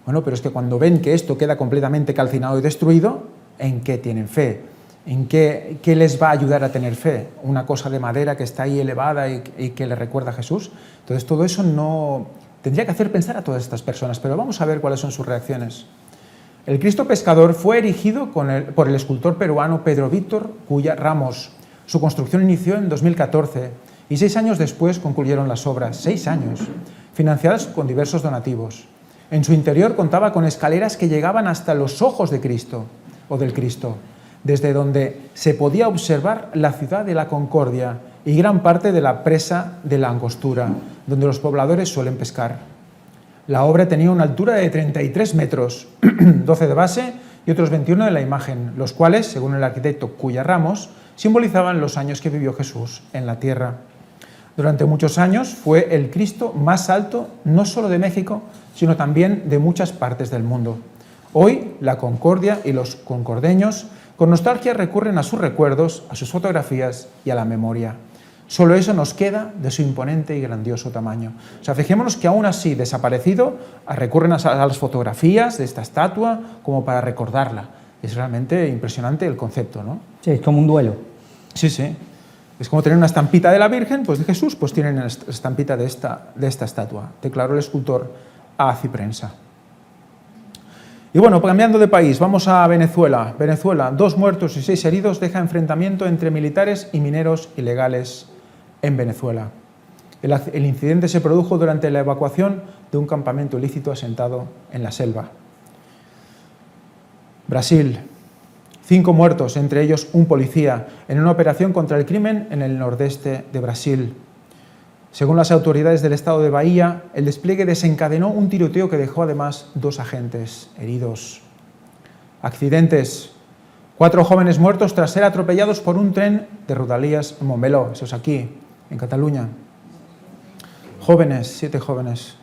Bueno, pero es que cuando ven que esto queda completamente calcinado y destruido, ¿en qué tienen fe? ¿En qué les va a ayudar a tener fe? Una cosa de madera que está ahí elevada y que le recuerda a Jesús. Entonces todo eso no tendría que hacer pensar a todas estas personas, pero vamos a ver cuáles son sus reacciones. El Cristo pescador fue erigido por el escultor peruano Pedro Víctor Cuya Ramos. Su construcción inició en 2014 y 6 años después concluyeron las obras, 6 años, financiadas con diversos donativos. En su interior contaba con escaleras que llegaban hasta los ojos de Cristo o del Cristo, desde donde se podía observar la ciudad de la Concordia y gran parte de la presa de la Angostura, donde los pobladores suelen pescar. La obra tenía una altura de 33 metros, 12 de base y otros 21 de la imagen, los cuales, según el arquitecto Cuya Ramos, simbolizaban los años que vivió Jesús en la tierra. Durante muchos años fue el Cristo más alto, no solo de México, sino también de muchas partes del mundo. Hoy, la Concordia y los concordeños, con nostalgia, recurren a sus recuerdos, a sus fotografías y a la memoria. Solo eso nos queda de su imponente y grandioso tamaño. O sea, fijémonos que aún así desaparecido, recurren a las fotografías de esta estatua como para recordarla. Es realmente impresionante el concepto, ¿no? Sí, es como un duelo. Sí, sí. Es como tener una estampita de la Virgen, pues de Jesús, pues tienen la estampita de esta estatua, declaró el escultor a Ciprensa. Y bueno, cambiando de país, vamos a Venezuela. Venezuela, 2 muertos y 6 heridos deja enfrentamiento entre militares y mineros ilegales en Venezuela. El incidente se produjo durante la evacuación de un campamento ilícito asentado en la selva. Brasil, 5 muertos, entre ellos un policía, en una operación contra el crimen en el nordeste de Brasil. Según las autoridades del estado de Bahía, el despliegue desencadenó un tiroteo que dejó además 2 agentes heridos. Accidentes. 4 jóvenes muertos tras ser atropellados por un tren de Rodalies en Montmeló, eso es aquí, en Cataluña. 7 jóvenes.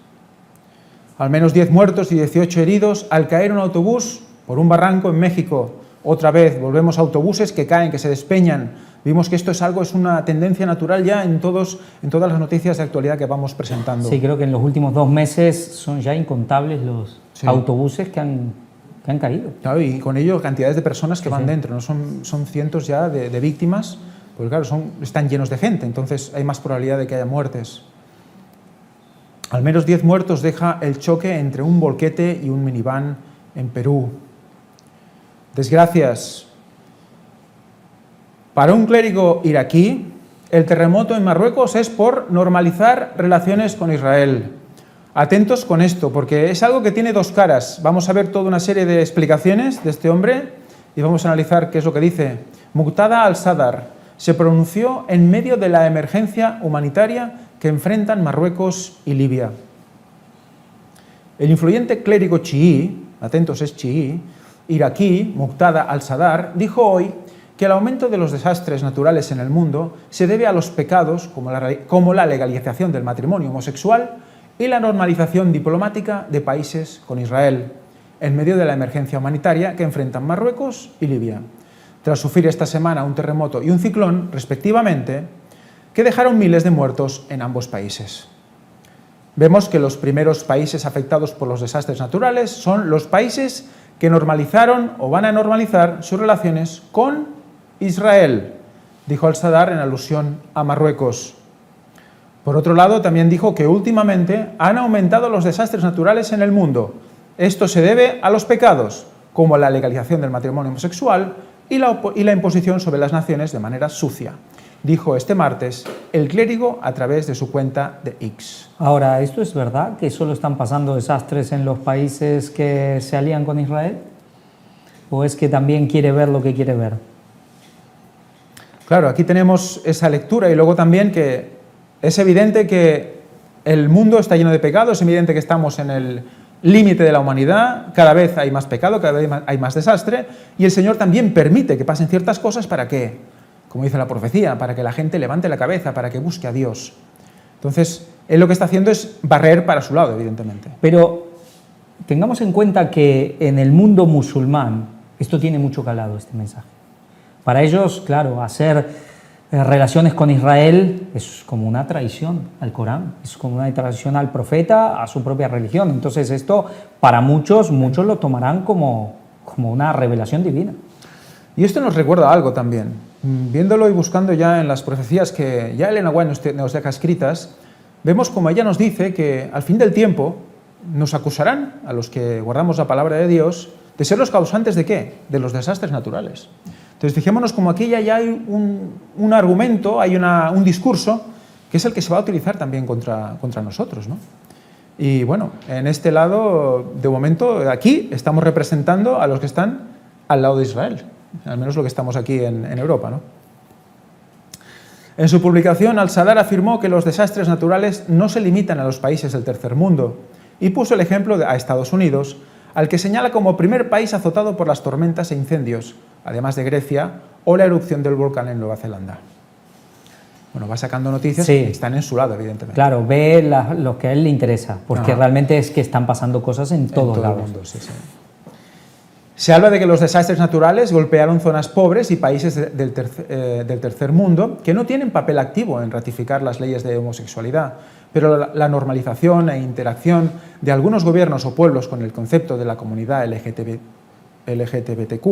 Al menos 10 muertos y 18 heridos al caer un autobús por un barranco en México. Otra vez, volvemos a autobuses que caen, que se despeñan. Vimos que esto es una tendencia natural ya en todas las noticias de actualidad que vamos presentando. Sí, creo que en los últimos 2 meses son ya incontables los autobuses que han caído. Claro, y con ello cantidades de personas que van dentro, ¿no? Son cientos ya de víctimas, porque claro, están llenos de gente, entonces hay más probabilidad de que haya muertes. Al menos 10 muertos deja el choque entre un volquete y un minivan en Perú. Desgracias. Para un clérigo iraquí, el terremoto en Marruecos es por normalizar relaciones con Israel. Atentos con esto, porque es algo que tiene 2 caras. Vamos a ver toda una serie de explicaciones de este hombre y vamos a analizar qué es lo que dice. Muqtada al-Sadr se pronunció en medio de la emergencia humanitaria que enfrentan Marruecos y Libia. El influyente clérigo chií, atentos es chií, iraquí, Muqtada al-Sadr, dijo hoy que el aumento de los desastres naturales en el mundo se debe a los pecados como la legalización del matrimonio homosexual y la normalización diplomática de países con Israel, en medio de la emergencia humanitaria que enfrentan Marruecos y Libia, tras sufrir esta semana un terremoto y un ciclón, respectivamente, que dejaron miles de muertos en ambos países. Vemos que los primeros países afectados por los desastres naturales son los países que normalizaron o van a normalizar sus relaciones con Israel, dijo al-Sadr en alusión a Marruecos. Por otro lado, también dijo que últimamente han aumentado los desastres naturales en el mundo. Esto se debe a los pecados, como la legalización del matrimonio homosexual y la imposición sobre las naciones de manera sucia, dijo este martes el clérigo a través de su cuenta de X. Ahora, ¿esto es verdad que solo están pasando desastres en los países que se alían con Israel? ¿O es que también quiere ver lo que quiere ver? Claro, aquí tenemos esa lectura y luego también que es evidente que el mundo está lleno de pecados, es evidente que estamos en el límite de la humanidad, cada vez hay más pecado, cada vez hay más desastre, y el Señor también permite que pasen ciertas cosas para que, como dice la profecía, para que la gente levante la cabeza, para que busque a Dios. Entonces, Él lo que está haciendo es barrer para su lado, evidentemente. Pero tengamos en cuenta que en el mundo musulmán Esto tiene mucho calado, este mensaje. Para ellos, claro, hacer relaciones con Israel es como una traición al Corán, es como una traición al profeta, a su propia religión. Entonces esto, para muchos lo tomarán como una revelación divina. Y esto nos recuerda algo también. Viéndolo y buscando ya en las profecías que ya Elena White nos deja escritas, vemos como ella nos dice que al fin del tiempo nos acusarán, a los que guardamos la palabra de Dios, de ser los causantes ¿de qué? De los desastres naturales. Entonces fijémonos como aquí ya hay un argumento, hay un discurso que es el que se va a utilizar también contra nosotros, ¿no? Y bueno, en este lado, de momento, aquí estamos representando a los que están al lado de Israel, al menos lo que estamos aquí en Europa, ¿no? En su publicación, Al-Sadar afirmó que los desastres naturales no se limitan a los países del tercer mundo y puso el ejemplo a Estados Unidos, al que señala como primer país azotado por las tormentas e incendios, además de Grecia o la erupción del volcán en Nueva Zelanda. Bueno, va sacando noticias que están en su lado, evidentemente. Claro, ve lo que a él le interesa, porque realmente es que están pasando cosas en todos lados. El mundo, sí. Se habla de que los desastres naturales golpearon zonas pobres y países del tercer mundo que no tienen papel activo en ratificar las leyes de homosexualidad, pero la normalización e interacción de algunos gobiernos o pueblos con el concepto de la comunidad LGTBTQ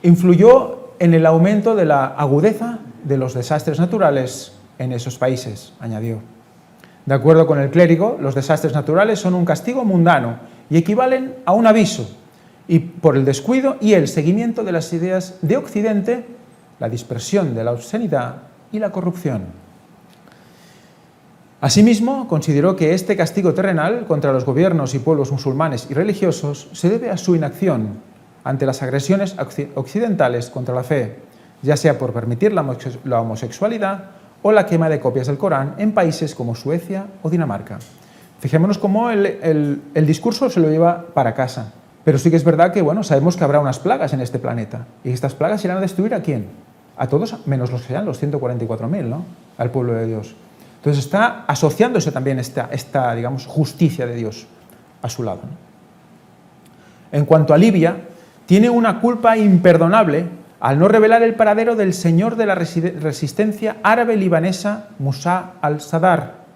influyó en el aumento de la agudeza de los desastres naturales en esos países, añadió. De acuerdo con el clérigo, los desastres naturales son un castigo mundano y equivalen a un aviso, y por el descuido y el seguimiento de las ideas de Occidente, la dispersión de la obscenidad y la corrupción. Asimismo, consideró que este castigo terrenal contra los gobiernos y pueblos musulmanes y religiosos se debe a su inacción ante las agresiones occidentales contra la fe, ya sea por permitir la homosexualidad o la quema de copias del Corán en países como Suecia o Dinamarca. Fijémonos cómo el discurso se lo lleva para casa. Pero sí que es verdad que, bueno, sabemos que habrá unas plagas en este planeta. Y estas plagas irán a destruir ¿a quién? A todos, menos los que sean los 144.000, ¿no? Al pueblo de Dios. Entonces está asociándose también esta digamos, justicia de Dios a su lado, ¿no? En cuanto a Libia, tiene una culpa imperdonable al no revelar el paradero del señor de la resistencia árabe-libanesa Musa al-Sadar,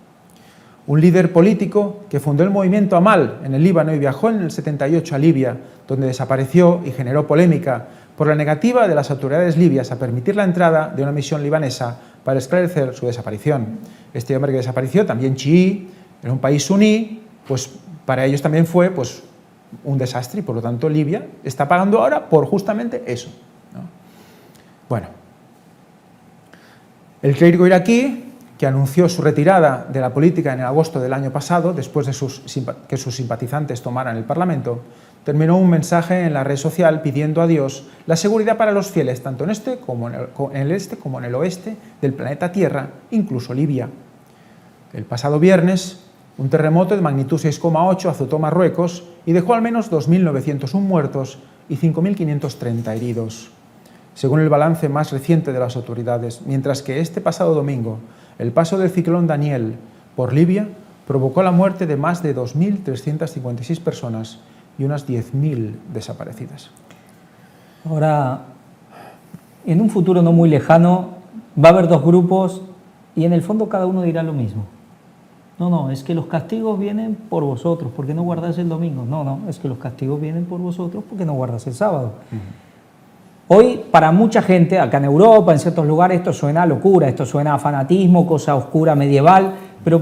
un líder político que fundó el movimiento Amal en el Líbano y viajó en el 78 a Libia, donde desapareció y generó polémica por la negativa de las autoridades libias a permitir la entrada de una misión libanesa para esclarecer su desaparición. Este hombre que desapareció, también chií, en un país suní, pues para ellos también fue pues, un desastre y por lo tanto Libia está pagando ahora por justamente eso, ¿no? Bueno, el clérigo iraquí, que anunció su retirada de la política en agosto del año pasado, después de que sus simpatizantes tomaran el Parlamento, terminó un mensaje en la red social pidiendo a Dios la seguridad para los fieles, tanto en el este como en el oeste del planeta Tierra, incluso Libia. El pasado viernes, un terremoto de magnitud 6,8 azotó Marruecos y dejó al menos 2.901 muertos y 5.530 heridos, según el balance más reciente de las autoridades, mientras que este pasado domingo el paso del ciclón Daniel por Libia provocó la muerte de más de 2.356 personas y unas 10.000 desaparecidas. Ahora, en un futuro no muy lejano, va a haber dos grupos y en el fondo cada uno dirá lo mismo. No, es que los castigos vienen por vosotros, porque no guardáis el domingo. No, es que los castigos vienen por vosotros, porque no guardas el sábado. Hoy, para mucha gente, acá en Europa, en ciertos lugares, esto suena a locura, esto suena a fanatismo, cosa oscura medieval, pero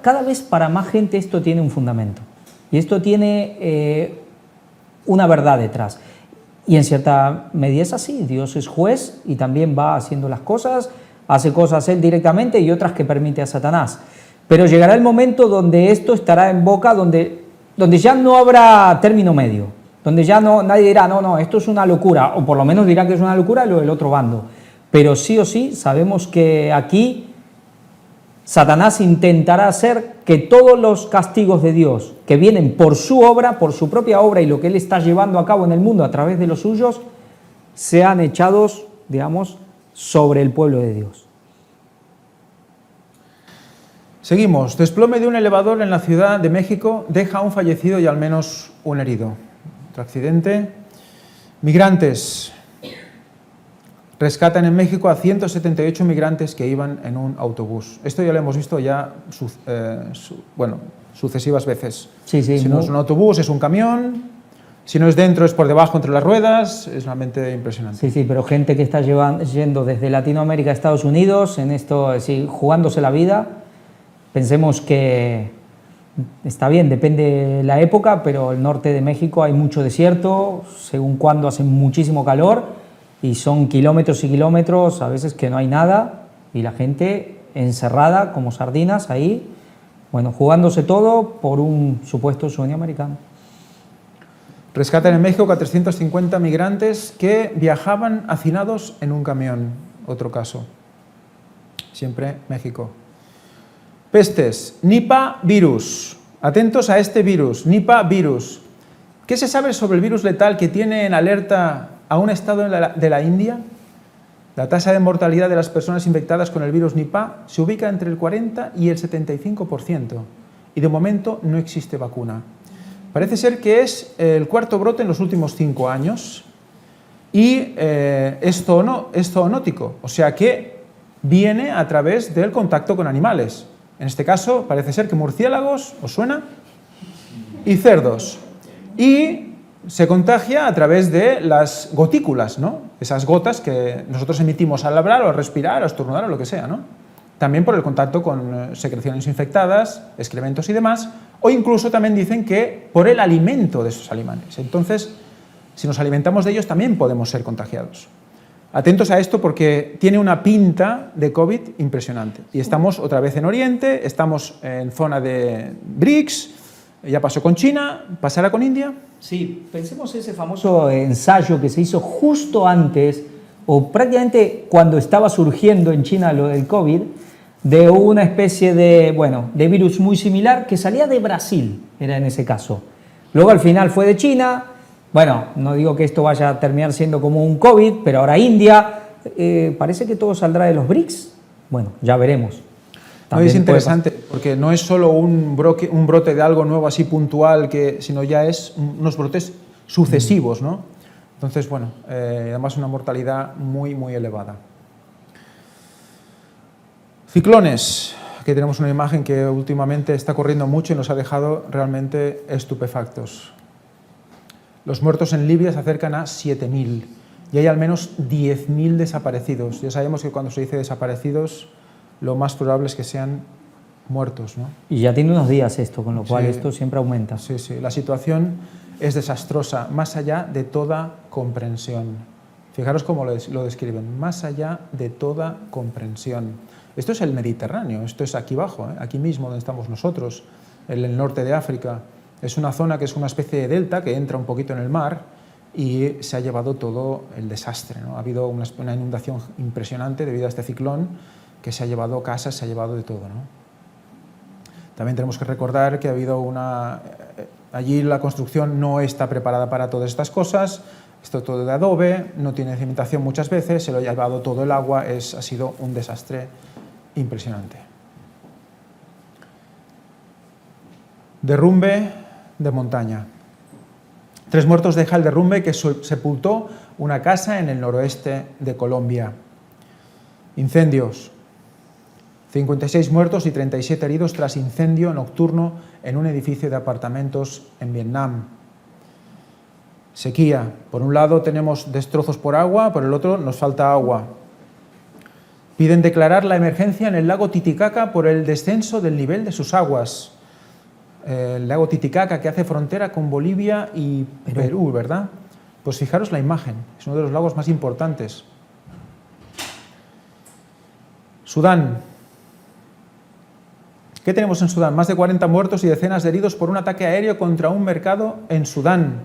cada vez para más gente esto tiene un fundamento. Y esto tiene una verdad detrás. Y en cierta medida es así, Dios es juez y también va haciendo las cosas, hace cosas Él directamente y otras que permite a Satanás. Pero llegará el momento donde esto estará en boca, donde ya no habrá término medio. Donde ya nadie dirá, no, esto es una locura, o por lo menos dirá que es una locura lo del otro bando. Pero sí o sí sabemos que aquí Satanás intentará hacer que todos los castigos de Dios que vienen por su obra, por su propia obra y lo que Él está llevando a cabo en el mundo a través de los suyos, sean echados, digamos, sobre el pueblo de Dios. Seguimos. Desplome de un elevador en la Ciudad de México deja a un fallecido y al menos un herido. Otro accidente Migrantes. Rescatan en México a 178 migrantes que iban en un autobús. Esto ya lo hemos visto ya sucesivas veces. Sí, sí, si no es un autobús, es un camión. Si no es dentro, es por debajo, entre las ruedas. Es realmente impresionante. Sí, sí, pero gente que está yendo desde Latinoamérica a Estados Unidos, en esto, jugándose la vida. Pensemos que está bien, depende de la época, pero el norte de México hay mucho desierto, según cuando hace muchísimo calor, y son kilómetros y kilómetros, a veces que no hay nada, y la gente encerrada como sardinas ahí, bueno, jugándose todo por un supuesto sueño americano. Rescatan en México a 350 migrantes que viajaban hacinados en un camión. Otro caso. Siempre México. Pestes. Nipah virus. Atentos a este virus. Nipah virus. ¿Qué se sabe sobre el virus letal que tiene en alerta a un estado de la India? La tasa de mortalidad de las personas infectadas con el virus Nipah se ubica entre el 40 y el 75%. Y de momento no existe vacuna. Parece ser que es el cuarto brote en los últimos 5 años y es zoonótico, o sea que viene a través del contacto con animales. En este caso parece ser que murciélagos, ¿os suena? Y cerdos. Y se contagia a través de las gotículas, ¿no? Esas gotas que nosotros emitimos al hablar o al respirar o estornudar o lo que sea, ¿no? También por el contacto con secreciones infectadas, excrementos y demás, o incluso también dicen que por el alimento de esos animales. Entonces, si nos alimentamos de ellos también podemos ser contagiados. Atentos a esto porque tiene una pinta de COVID impresionante. Y estamos otra vez en Oriente, estamos en zona de BRICS, ya pasó con China, ¿pasará con India? Sí, pensemos ese famoso ensayo que se hizo justo antes, o prácticamente cuando estaba surgiendo en China lo del COVID, de una especie de virus muy similar que salía de Brasil, era en ese caso. Luego al final fue de China, bueno, no digo que esto vaya a terminar siendo como un COVID, pero ahora India, parece que todo saldrá de los BRICS, bueno, ya veremos. No, es interesante porque no es solo un brote de algo nuevo así puntual, sino ya es unos brotes sucesivos, ¿no? Entonces, bueno, además una mortalidad muy, muy elevada. Ciclones. Aquí tenemos una imagen que últimamente está corriendo mucho y nos ha dejado realmente estupefactos. Los muertos en Libia se acercan a 7.000 y hay al menos 10.000 desaparecidos. Ya sabemos que cuando se dice desaparecidos, lo más probable es que sean muertos, ¿no? Y ya tiene unos días esto, con lo cual Sí, esto siempre aumenta. Sí, sí. La situación es desastrosa, más allá de toda comprensión. Fijaros cómo lo describen, más allá de toda comprensión. Esto es el Mediterráneo, esto es aquí abajo, aquí mismo donde estamos nosotros, en el norte de África. Es una zona que es una especie de delta que entra un poquito en el mar y se ha llevado todo el desastre, ¿no? Ha habido una inundación impresionante debido a este ciclón que se ha llevado casas, se ha llevado de todo, ¿no? También tenemos que recordar que ha habido allí la construcción no está preparada para todas estas cosas, esto todo de adobe, no tiene cimentación muchas veces, se lo ha llevado todo el agua, ha sido un desastre impresionante. Derrumbe de montaña. 3 muertos deja el derrumbe que sepultó una casa en el noroeste de Colombia. Incendios. 56 muertos y 37 heridos tras incendio nocturno en un edificio de apartamentos en Vietnam. Sequía. Por un lado tenemos destrozos por agua, por el otro nos falta agua. Piden declarar la emergencia en el lago Titicaca por el descenso del nivel de sus aguas. El lago Titicaca que hace frontera con Bolivia y Perú, ¿verdad? Pues fijaros la imagen, es uno de los lagos más importantes. Sudán. ¿Qué tenemos en Sudán? Más de 40 muertos y decenas de heridos por un ataque aéreo contra un mercado en Sudán.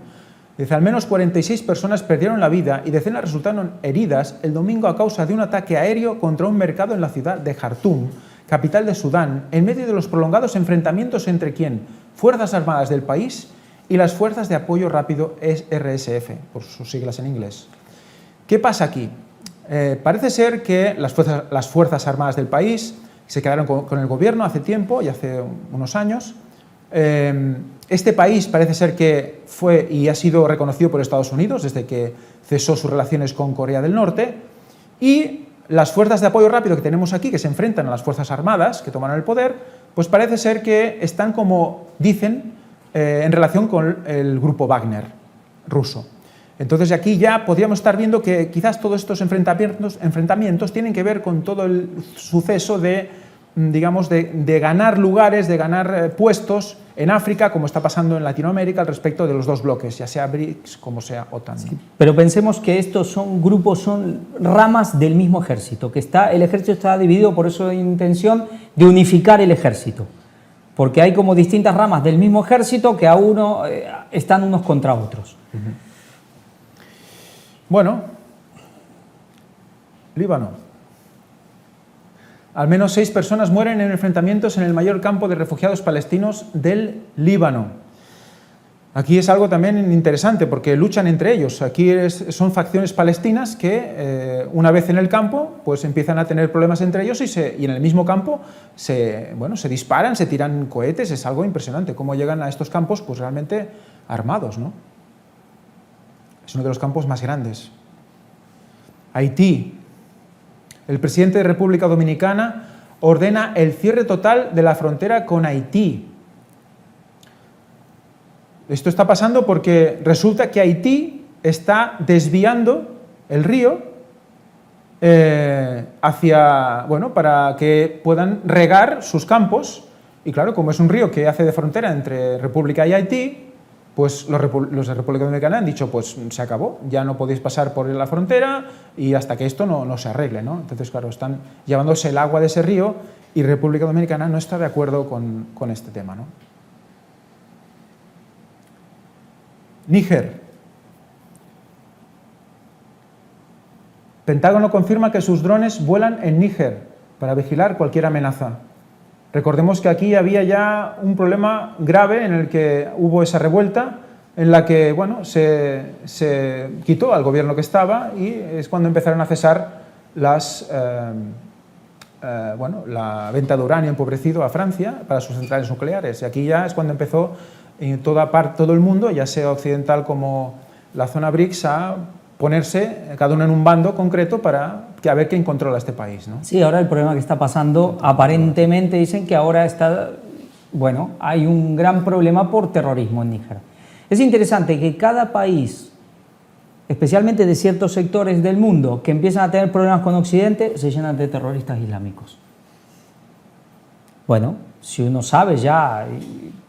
Dice, al menos 46 personas perdieron la vida y decenas resultaron heridas el domingo a causa de un ataque aéreo contra un mercado en la ciudad de Jartum, capital de Sudán, en medio de los prolongados enfrentamientos entre ¿quién? Fuerzas Armadas del país y las Fuerzas de Apoyo Rápido RSF, por sus siglas en inglés. ¿Qué pasa aquí? Parece ser que las Fuerzas Armadas del país se quedaron con el gobierno hace tiempo y hace unos años, Este país parece ser que fue y ha sido reconocido por Estados Unidos desde que cesó sus relaciones con Corea del Norte, y las fuerzas de apoyo rápido que tenemos aquí, que se enfrentan a las fuerzas armadas que tomaron el poder, pues parece ser que están, como dicen, en relación con el grupo Wagner ruso. Entonces aquí ya podríamos estar viendo que quizás todos estos enfrentamientos tienen que ver con todo el suceso de, digamos, de ganar lugares, de ganar puestos en África, como está pasando en Latinoamérica, al respecto de los dos bloques, ya sea BRICS como sea OTAN. Sí, pero pensemos que estos son grupos, son ramas del mismo ejército, que el ejército está dividido, por eso hay intención de unificar el ejército, porque hay como distintas ramas del mismo ejército que están unos contra otros. Bueno, Líbano. Al menos 6 personas mueren en enfrentamientos en el mayor campo de refugiados palestinos del Líbano. Aquí es algo también interesante porque luchan entre ellos. Aquí son facciones palestinas que una vez en el campo pues empiezan a tener problemas entre ellos y en el mismo campo se disparan, se tiran cohetes. Es algo impresionante cómo llegan a estos campos pues realmente armados, ¿no? Es uno de los campos más grandes. Haití. El presidente de República Dominicana ordena el cierre total de la frontera con Haití. Esto está pasando porque resulta que Haití está desviando el río para que puedan regar sus campos. Y claro, como es un río que hace de frontera entre República y Haití, pues los de República Dominicana han dicho, pues se acabó, ya no podéis pasar por la frontera y hasta que esto no se arregle, ¿no? Entonces, claro, están llevándose el agua de ese río y República Dominicana no está de acuerdo con este tema, ¿no? Níger. Pentágono confirma que sus drones vuelan en Níger para vigilar cualquier amenaza. Recordemos que aquí había ya un problema grave en el que hubo esa revuelta en la que se quitó al gobierno que estaba y es cuando empezaron a cesar la venta de uranio empobrecido a Francia para sus centrales nucleares. Y aquí ya es cuando empezó en todo el mundo, ya sea occidental como la zona BRICS, a ponerse cada uno en un bando concreto para a ver quién controla este país, ¿no? Sí, ahora el problema que está pasando, aparentemente dicen que ahora hay un gran problema por terrorismo en Níger. Es interesante que cada país, especialmente de ciertos sectores del mundo, que empiezan a tener problemas con Occidente, se llenan de terroristas islámicos. Bueno, si uno sabe ya,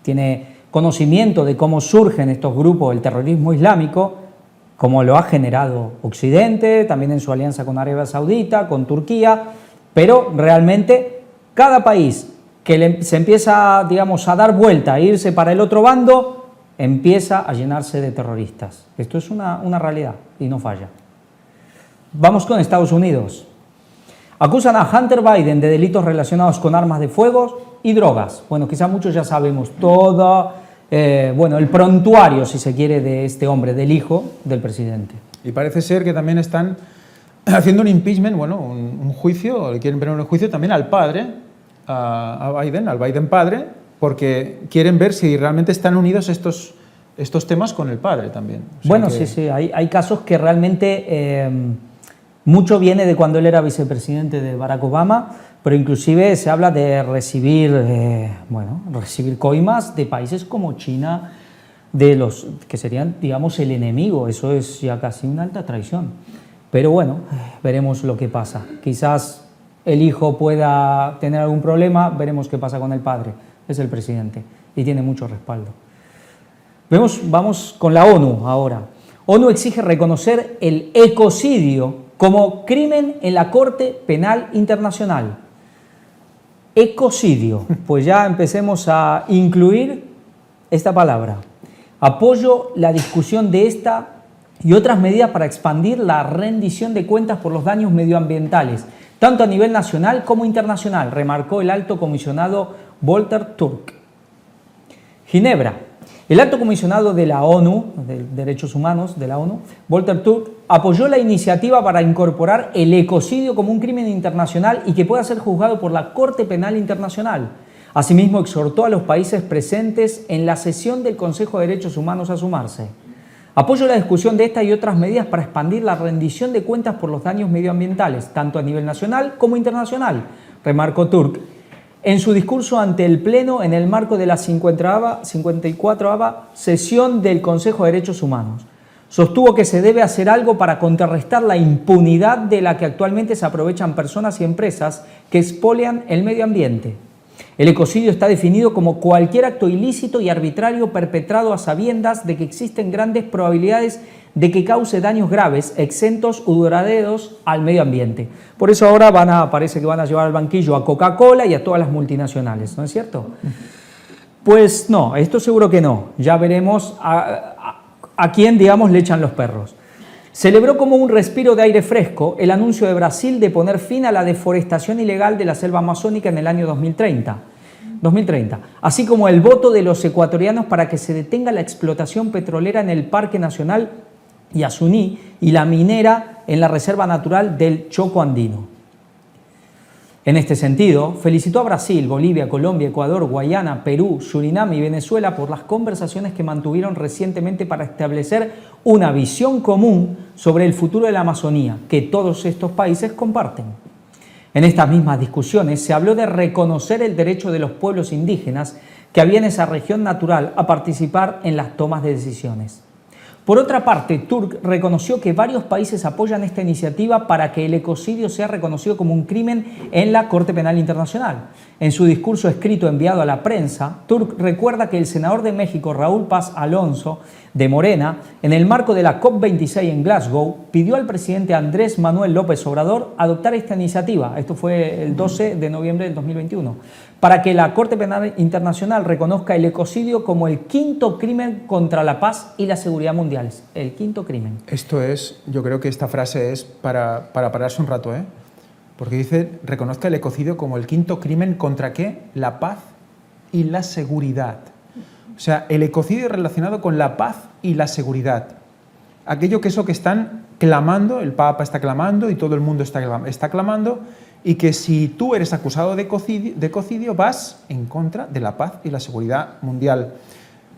tiene conocimiento de cómo surgen estos grupos del terrorismo islámico, como lo ha generado Occidente, también en su alianza con Arabia Saudita, con Turquía, pero realmente cada país que se empieza, digamos, a dar vuelta, a irse para el otro bando, empieza a llenarse de terroristas. Esto es una realidad y no falla. Vamos con Estados Unidos. Acusan a Hunter Biden de delitos relacionados con armas de fuego y drogas. Bueno, quizá muchos ya sabemos todo. El prontuario, si se quiere, de este hombre, del hijo del presidente. Y parece ser que también están haciendo un impeachment, un juicio, le quieren poner un juicio también al padre, al Biden padre, porque quieren ver si realmente están unidos estos temas con el padre también. Sí, hay casos que realmente mucho viene de cuando él era vicepresidente de Barack Obama, pero inclusive se habla de recibir coimas de países como China, de los que serían, digamos, el enemigo. Eso es ya casi una alta traición. Pero bueno, veremos lo que pasa. Quizás el hijo pueda tener algún problema, veremos qué pasa con el padre. Es el presidente y tiene mucho respaldo. Vamos con la ONU ahora. ONU exige reconocer el ecocidio como crimen en la Corte Penal Internacional. Ecocidio, pues ya empecemos a incluir esta palabra. Apoyo la discusión de esta y otras medidas para expandir la rendición de cuentas por los daños medioambientales, tanto a nivel nacional como internacional, remarcó el alto comisionado Volker Turk. Ginebra. El alto comisionado de la ONU, de Derechos Humanos de la ONU, Volker Turk, apoyó la iniciativa para incorporar el ecocidio como un crimen internacional y que pueda ser juzgado por la Corte Penal Internacional. Asimismo, exhortó a los países presentes en la sesión del Consejo de Derechos Humanos a sumarse. Apoyo la discusión de esta y otras medidas para expandir la rendición de cuentas por los daños medioambientales, tanto a nivel nacional como internacional, remarcó Turk en su discurso ante el Pleno en el marco de la 54ª sesión del Consejo de Derechos Humanos. Sostuvo que se debe hacer algo para contrarrestar la impunidad de la que actualmente se aprovechan personas y empresas que expolian el medio ambiente. El ecocidio está definido como cualquier acto ilícito y arbitrario perpetrado a sabiendas de que existen grandes probabilidades de que cause daños graves, exentos o duraderos al medio ambiente. Por eso ahora parece que van a llevar al banquillo a Coca-Cola y a todas las multinacionales, ¿no es cierto? Pues no, esto seguro que no. Ya veremos a quién, digamos, le echan los perros. Celebró como un respiro de aire fresco el anuncio de Brasil de poner fin a la deforestación ilegal de la selva amazónica en el año 2030, así como el voto de los ecuatorianos para que se detenga la explotación petrolera en el Parque Nacional Yasuní y la minera en la Reserva Natural del Choco Andino. En este sentido, felicitó a Brasil, Bolivia, Colombia, Ecuador, Guayana, Perú, Surinam y Venezuela por las conversaciones que mantuvieron recientemente para establecer una visión común sobre el futuro de la Amazonía, que todos estos países comparten. En estas mismas discusiones se habló de reconocer el derecho de los pueblos indígenas que había en esa región natural a participar en las tomas de decisiones. Por otra parte, Turk reconoció que varios países apoyan esta iniciativa para que el ecocidio sea reconocido como un crimen en la Corte Penal Internacional. En su discurso escrito enviado a la prensa, Turk recuerda que el senador de México, Raúl Paz Alonso, de Morena, en el marco de la COP26 en Glasgow, pidió al presidente Andrés Manuel López Obrador adoptar esta iniciativa, esto fue el 12 de noviembre del 2021, para que la Corte Penal Internacional reconozca el ecocidio como el quinto crimen contra la paz y la seguridad mundiales. El quinto crimen. Esto es, yo creo que esta frase es para pararse un rato, ¿eh? Porque dice, reconozca el ecocidio como el quinto crimen contra ¿qué? La paz y la seguridad. O sea, el ecocidio es relacionado con la paz y la seguridad. Aquello que están clamando, el Papa está clamando y todo el mundo está clamando, y que si tú eres acusado de ecocidio vas en contra de la paz y la seguridad mundial.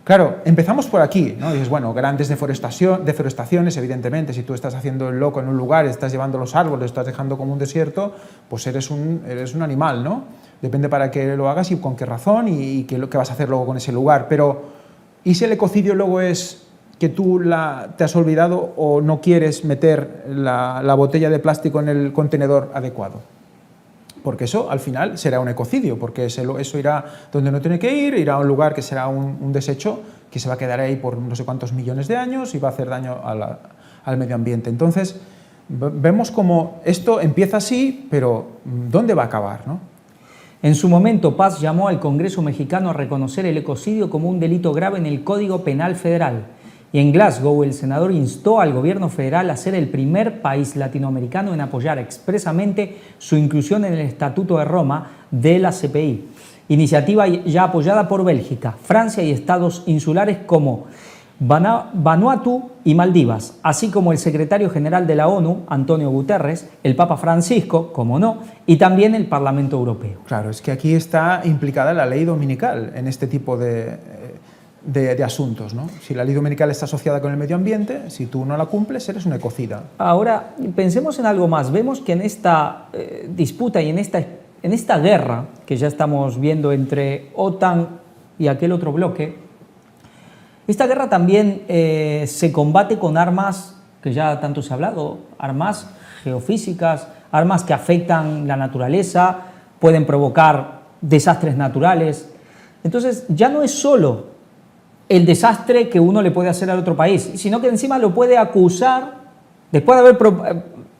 Claro, empezamos por aquí, ¿no? Dices, bueno, grandes deforestaciones, evidentemente, si tú estás haciendo el loco en un lugar, estás llevando los árboles, estás dejando como un desierto, pues eres un animal, ¿no? Depende para qué lo hagas y con qué razón y qué vas a hacer luego con ese lugar. Pero, ¿y si el ecocidio luego es que tú te has olvidado o no quieres meter la botella de plástico en el contenedor adecuado? Porque eso al final será un ecocidio, porque eso irá donde no tiene que ir, irá a un lugar que será un desecho que se va a quedar ahí por no sé cuántos millones de años y va a hacer daño al medio ambiente. Entonces, vemos como esto empieza así, pero ¿dónde va a acabar, no? En su momento, Paz llamó al Congreso mexicano a reconocer el ecocidio como un delito grave en el Código Penal Federal. Y en Glasgow, el senador instó al gobierno federal a ser el primer país latinoamericano en apoyar expresamente su inclusión en el Estatuto de Roma de la CPI, iniciativa ya apoyada por Bélgica, Francia y estados insulares como Vanuatu y Maldivas, así como el secretario general de la ONU, Antonio Guterres, el Papa Francisco, como no, y también el Parlamento Europeo. Claro, es que aquí está implicada la ley dominical en este tipo de asuntos, ¿no? Si la ley dominical está asociada con el medio ambiente, si tú no la cumples, eres un ecocida. Ahora, pensemos en algo más. Vemos que en esta disputa y en esta guerra que ya estamos viendo entre OTAN y aquel otro bloque, esta guerra también se combate con armas que ya tanto se ha hablado, armas geofísicas, armas que afectan la naturaleza, pueden provocar desastres naturales. Entonces, ya no es solo el desastre que uno le puede hacer al otro país, sino que encima lo puede acusar, después de haber,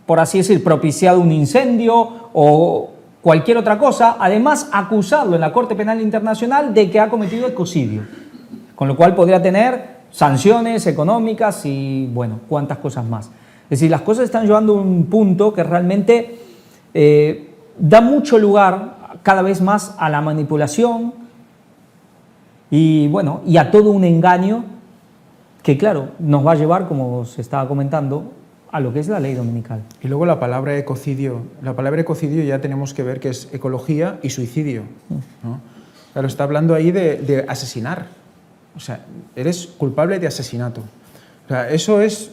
por así decir, propiciado un incendio o cualquier otra cosa, además acusarlo en la Corte Penal Internacional de que ha cometido ecocidio, con lo cual podría tener sanciones económicas y, bueno, cuantas cosas más. Es decir, las cosas están llevando a un punto que realmente da mucho lugar cada vez más a la manipulación, y bueno, y a todo un engaño que, claro, nos va a llevar, como se estaba comentando, a lo que es la ley dominical. Y luego la palabra ecocidio ya tenemos que ver que es ecología y suicidio, ¿no? Claro, está hablando ahí de asesinar. O sea, eres culpable de asesinato. O sea, eso es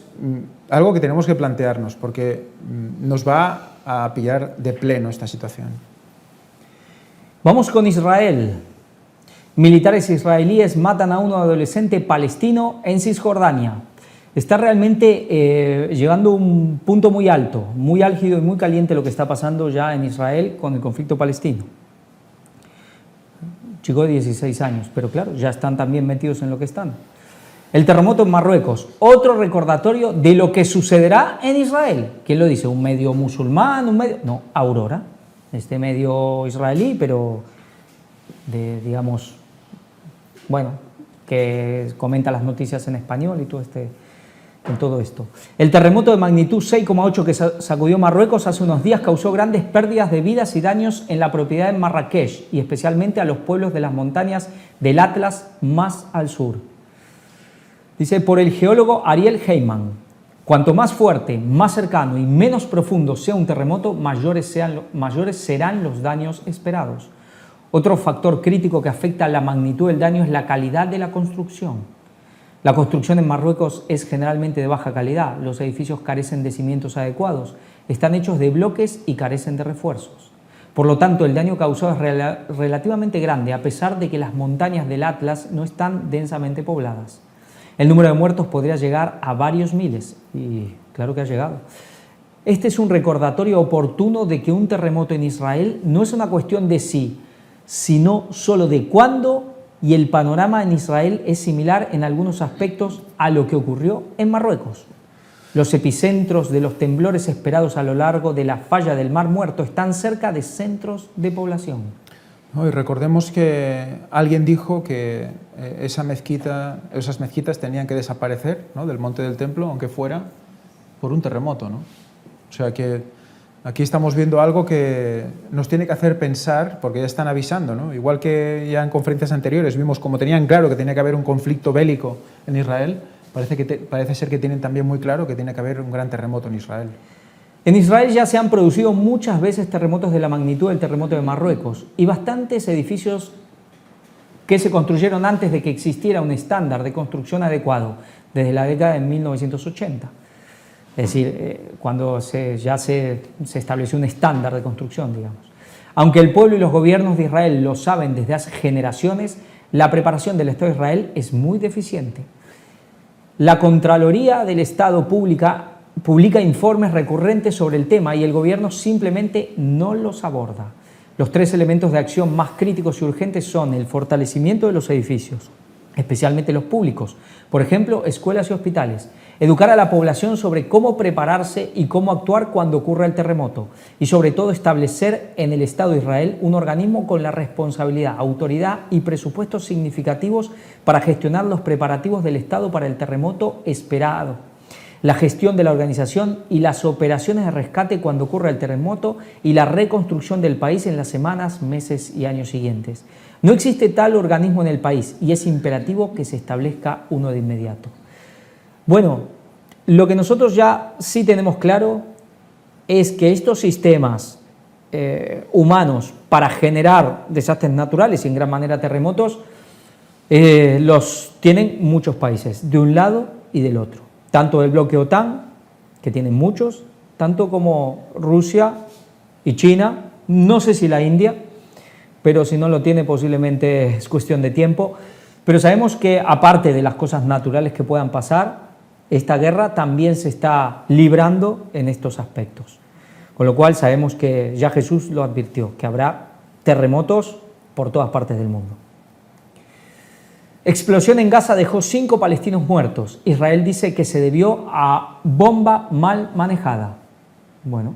algo que tenemos que plantearnos, porque nos va a pillar de pleno esta situación. Vamos con Israel. Militares israelíes matan a un adolescente palestino en Cisjordania. Está realmente llegando a un punto muy alto, muy álgido y muy caliente lo que está pasando ya en Israel con el conflicto palestino. Chico de 16 años, pero claro, ya están también metidos en lo que están. El terremoto en Marruecos, otro recordatorio de lo que sucederá en Israel. ¿Quién lo dice? ¿Un medio musulmán? ¿Un medio? No, Aurora, este medio israelí, pero de, digamos, bueno, que comenta las noticias en español y en todo esto. El terremoto de magnitud 6,8 que sacudió Marruecos hace unos días causó grandes pérdidas de vidas y daños en la propiedad de Marrakech y especialmente a los pueblos de las montañas del Atlas más al sur. Dice por el geólogo Ariel Heyman, cuanto más fuerte, más cercano y menos profundo sea un terremoto, mayores serán los daños esperados. Otro factor crítico que afecta a la magnitud del daño es la calidad de la construcción. La construcción en Marruecos es generalmente de baja calidad, los edificios carecen de cimientos adecuados, están hechos de bloques y carecen de refuerzos. Por lo tanto, el daño causado es relativamente grande, a pesar de que las montañas del Atlas no están densamente pobladas. El número de muertos podría llegar a varios miles, y claro que ha llegado. Este es un recordatorio oportuno de que un terremoto en Israel no es una cuestión de si, sino solo de cuándo, y el panorama en Israel es similar en algunos aspectos a lo que ocurrió en Marruecos. Los epicentros de los temblores esperados a lo largo de la falla del Mar Muerto están cerca de centros de población. No, y recordemos que alguien dijo que esas mezquitas tenían que desaparecer, ¿no?, del monte del templo, aunque fuera por un terremoto, ¿no? O sea que aquí estamos viendo algo que nos tiene que hacer pensar, porque ya están avisando, ¿no? Igual que ya en conferencias anteriores vimos como tenían claro que tenía que haber un conflicto bélico en Israel, parece ser que tienen también muy claro que tiene que haber un gran terremoto en Israel. En Israel ya se han producido muchas veces terremotos de la magnitud del terremoto de Marruecos y bastantes edificios que se construyeron antes de que existiera un estándar de construcción adecuado, desde la década de 1980. Es decir, cuando ya se estableció un estándar de construcción, digamos. Aunque el pueblo y los gobiernos de Israel lo saben desde hace generaciones, la preparación del Estado de Israel es muy deficiente. La Contraloría del Estado publica informes recurrentes sobre el tema y el gobierno simplemente no los aborda. Los tres elementos de acción más críticos y urgentes son el fortalecimiento de los edificios, especialmente los públicos, por ejemplo, escuelas y hospitales, educar a la población sobre cómo prepararse y cómo actuar cuando ocurra el terremoto y sobre todo establecer en el Estado de Israel un organismo con la responsabilidad, autoridad y presupuestos significativos para gestionar los preparativos del Estado para el terremoto esperado, la gestión de la organización y las operaciones de rescate cuando ocurra el terremoto y la reconstrucción del país en las semanas, meses y años siguientes. No existe tal organismo en el país y es imperativo que se establezca uno de inmediato. Bueno, lo que nosotros ya sí tenemos claro es que estos sistemas humanos para generar desastres naturales y en gran manera terremotos los tienen muchos países, de un lado y del otro. Tanto el bloque OTAN, que tienen muchos, tanto como Rusia y China, no sé si la India, pero si no lo tiene posiblemente es cuestión de tiempo. Pero sabemos que aparte de las cosas naturales que puedan pasar, esta guerra también se está librando en estos aspectos. Con lo cual sabemos que ya Jesús lo advirtió, que habrá terremotos por todas partes del mundo. Explosión en Gaza dejó 5 palestinos muertos. Israel dice que se debió a bomba mal manejada. Bueno,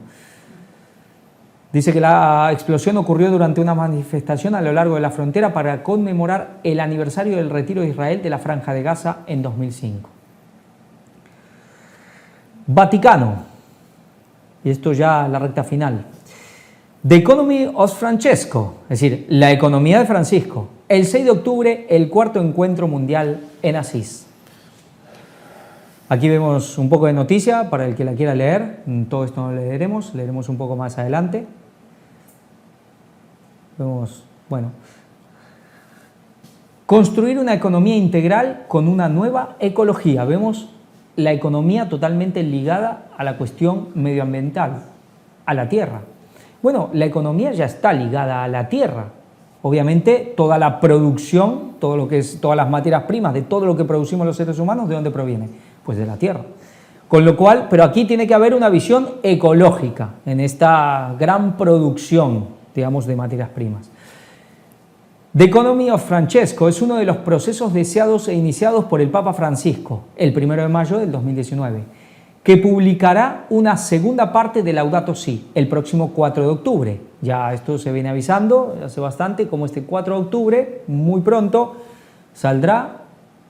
dice que la explosión ocurrió durante una manifestación a lo largo de la frontera para conmemorar el aniversario del retiro de Israel de la Franja de Gaza en 2005. Vaticano, y esto ya la recta final. The Economy of Francesco, es decir, la economía de Francisco. El 6 de octubre, el 4º encuentro mundial en Asís. Aquí vemos un poco de noticia para el que la quiera leer. Todo esto no lo leeremos un poco más adelante. Vemos, bueno, Construir una economía integral con una nueva ecología. Vemos la economía totalmente ligada a la cuestión medioambiental, a la tierra. Bueno, la economía ya está ligada a la tierra. Obviamente, toda la producción, todo lo que es, todas las materias primas de todo lo que producimos los seres humanos, ¿de dónde proviene? Pues de la tierra. Con lo cual, pero aquí tiene que haber una visión ecológica en esta gran producción, digamos, de materias primas. The Economy of Francesco es uno de los procesos deseados e iniciados por el Papa Francisco, el 1 de mayo del 2019, que publicará una segunda parte de Laudato Si el próximo 4 de octubre. Ya esto se viene avisando hace bastante, como este 4 de octubre, muy pronto, saldrá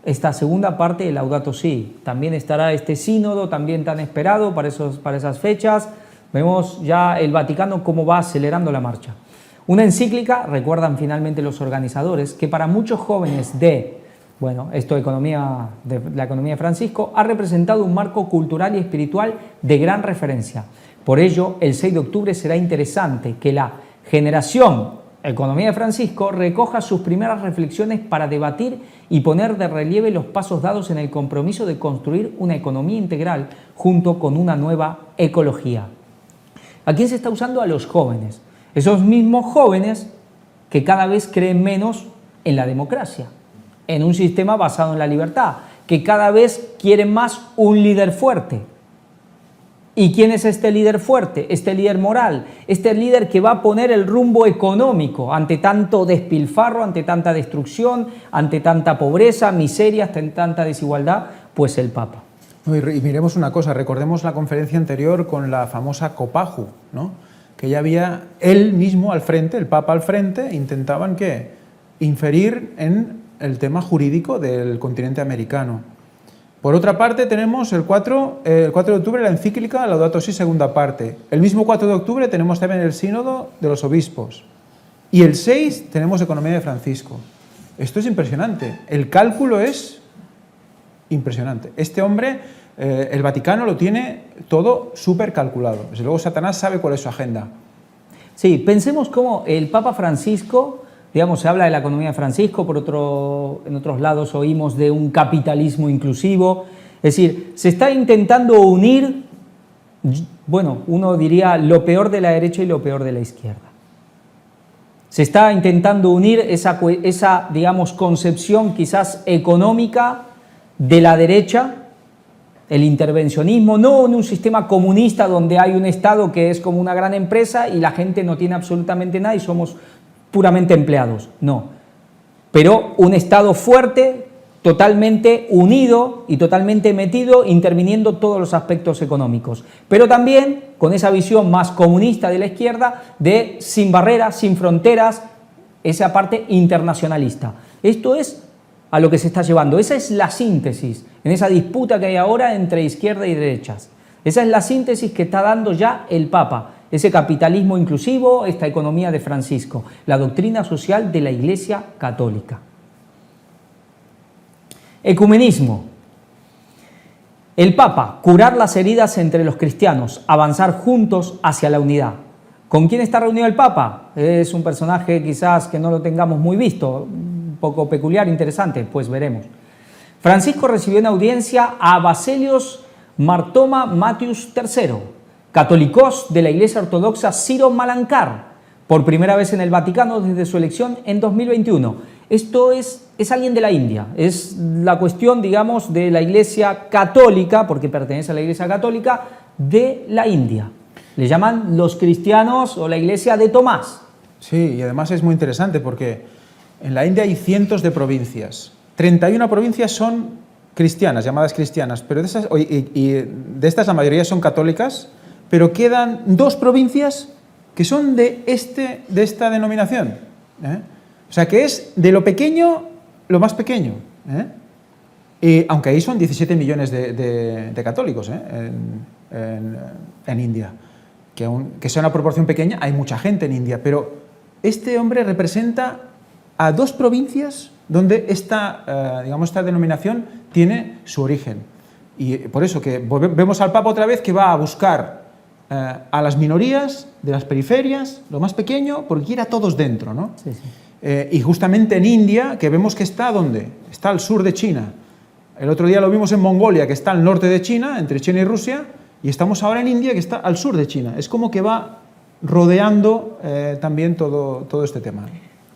esta segunda parte de Laudato Si. También estará este sínodo, también tan esperado para esas fechas. Vemos ya el Vaticano cómo va acelerando la marcha. Una encíclica, recuerdan finalmente los organizadores, que para muchos jóvenes de la economía de Francisco ha representado un marco cultural y espiritual de gran referencia. Por ello, el 6 de octubre será interesante que la generación Economía de Francisco recoja sus primeras reflexiones para debatir y poner de relieve los pasos dados en el compromiso de construir una economía integral junto con una nueva ecología. ¿A quién se está usando? A los jóvenes. Esos mismos jóvenes que cada vez creen menos en la democracia, en un sistema basado en la libertad, que cada vez quieren más un líder fuerte. ¿Y quién es este líder fuerte? Este líder moral, este líder que va a poner el rumbo económico ante tanto despilfarro, ante tanta destrucción, ante tanta pobreza, miseria, ante tanta desigualdad, pues el Papa. Y miremos una cosa, recordemos la conferencia anterior con la famosa Copaju, ¿no? Que ya había él mismo al frente, el Papa al frente, intentaban ¿qué? Inferir en el tema jurídico del continente americano. Por otra parte, tenemos el 4 de octubre la encíclica Laudato Si, segunda parte. El mismo 4 de octubre tenemos también el sínodo de los obispos. Y el 6 tenemos Economía de Francisco. Esto es impresionante. El cálculo es impresionante. Este hombre, el Vaticano lo tiene todo súper calculado. Desde luego Satanás sabe cuál es su agenda. Sí, pensemos cómo el Papa Francisco, digamos, se habla de la economía de Francisco, en otros lados oímos de un capitalismo inclusivo. Es decir, se está intentando unir, bueno, uno diría lo peor de la derecha y lo peor de la izquierda. Se está intentando unir esa digamos, concepción quizás económica de la derecha, el intervencionismo, no en un sistema comunista donde hay un Estado que es como una gran empresa y la gente no tiene absolutamente nada y somos puramente empleados, no. Pero un Estado fuerte, totalmente unido y totalmente metido, interviniendo todos los aspectos económicos. Pero también con esa visión más comunista de la izquierda de sin barreras, sin fronteras, esa parte internacionalista. Esto es a lo que se está llevando. Esa es la síntesis en esa disputa que hay ahora entre izquierda y derechas. Esa es la síntesis que está dando ya el Papa. Ese capitalismo inclusivo, esta economía de Francisco, la doctrina social de la Iglesia Católica. Ecumenismo. El Papa, curar las heridas entre los cristianos, avanzar juntos hacia la unidad. ¿Con quién está reunido el Papa? Es un personaje quizás que no lo tengamos muy visto, un poco peculiar, interesante, pues veremos. Francisco recibió en audiencia a Baselios Martoma Matius III, católicos de la Iglesia Ortodoxa Ciro Malankar, por primera vez en el Vaticano desde su elección en 2021. Esto es alguien de la India, es la cuestión, digamos, de la Iglesia Católica, porque pertenece a la Iglesia Católica de la India. Le llaman los cristianos o la Iglesia de Tomás. Sí, y además es muy interesante porque en la India hay cientos de provincias. 31 provincias son cristianas, llamadas cristianas, pero de estas la mayoría son católicas, pero quedan 2 provincias que son de esta denominación. O sea, que es de lo pequeño, lo más pequeño. Aunque ahí son 17 millones de católicos en India. Que sea una proporción pequeña, hay mucha gente en India, pero este hombre representa a 2 provincias donde esta denominación tiene su origen. Y por eso que vemos al Papa otra vez que va a buscar a las minorías de las periferias, lo más pequeño, porque quiere a todos dentro, ¿no? Sí, sí. y justamente en India, que vemos que está ¿dónde? Está al sur de China. El otro día lo vimos en Mongolia, que está al norte de China, entre China y Rusia, y estamos ahora en India, que está al sur de China. Es como que va rodeando también todo este tema.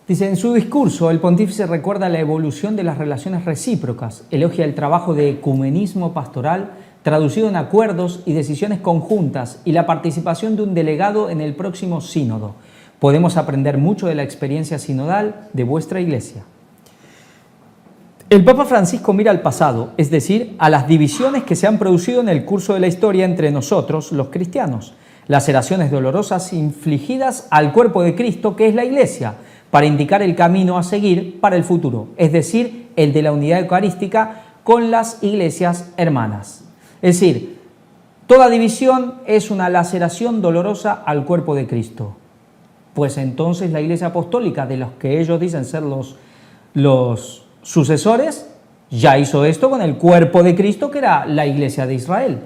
Dice, en su discurso, el pontífice recuerda la evolución de las relaciones recíprocas, elogia el trabajo de ecumenismo pastoral, traducido en acuerdos y decisiones conjuntas, y la participación de un delegado en el próximo sínodo. Podemos aprender mucho de la experiencia sinodal de vuestra Iglesia. El Papa Francisco mira al pasado, es decir, a las divisiones que se han producido en el curso de la historia entre nosotros, los cristianos, laceraciones dolorosas infligidas al cuerpo de Cristo, que es la Iglesia, para indicar el camino a seguir para el futuro, es decir, el de la unidad eucarística con las iglesias hermanas. Es decir, toda división es una laceración dolorosa al cuerpo de Cristo. Pues entonces la Iglesia Apostólica, de los que ellos dicen ser los sucesores, ya hizo esto con el cuerpo de Cristo, que era la Iglesia de Israel.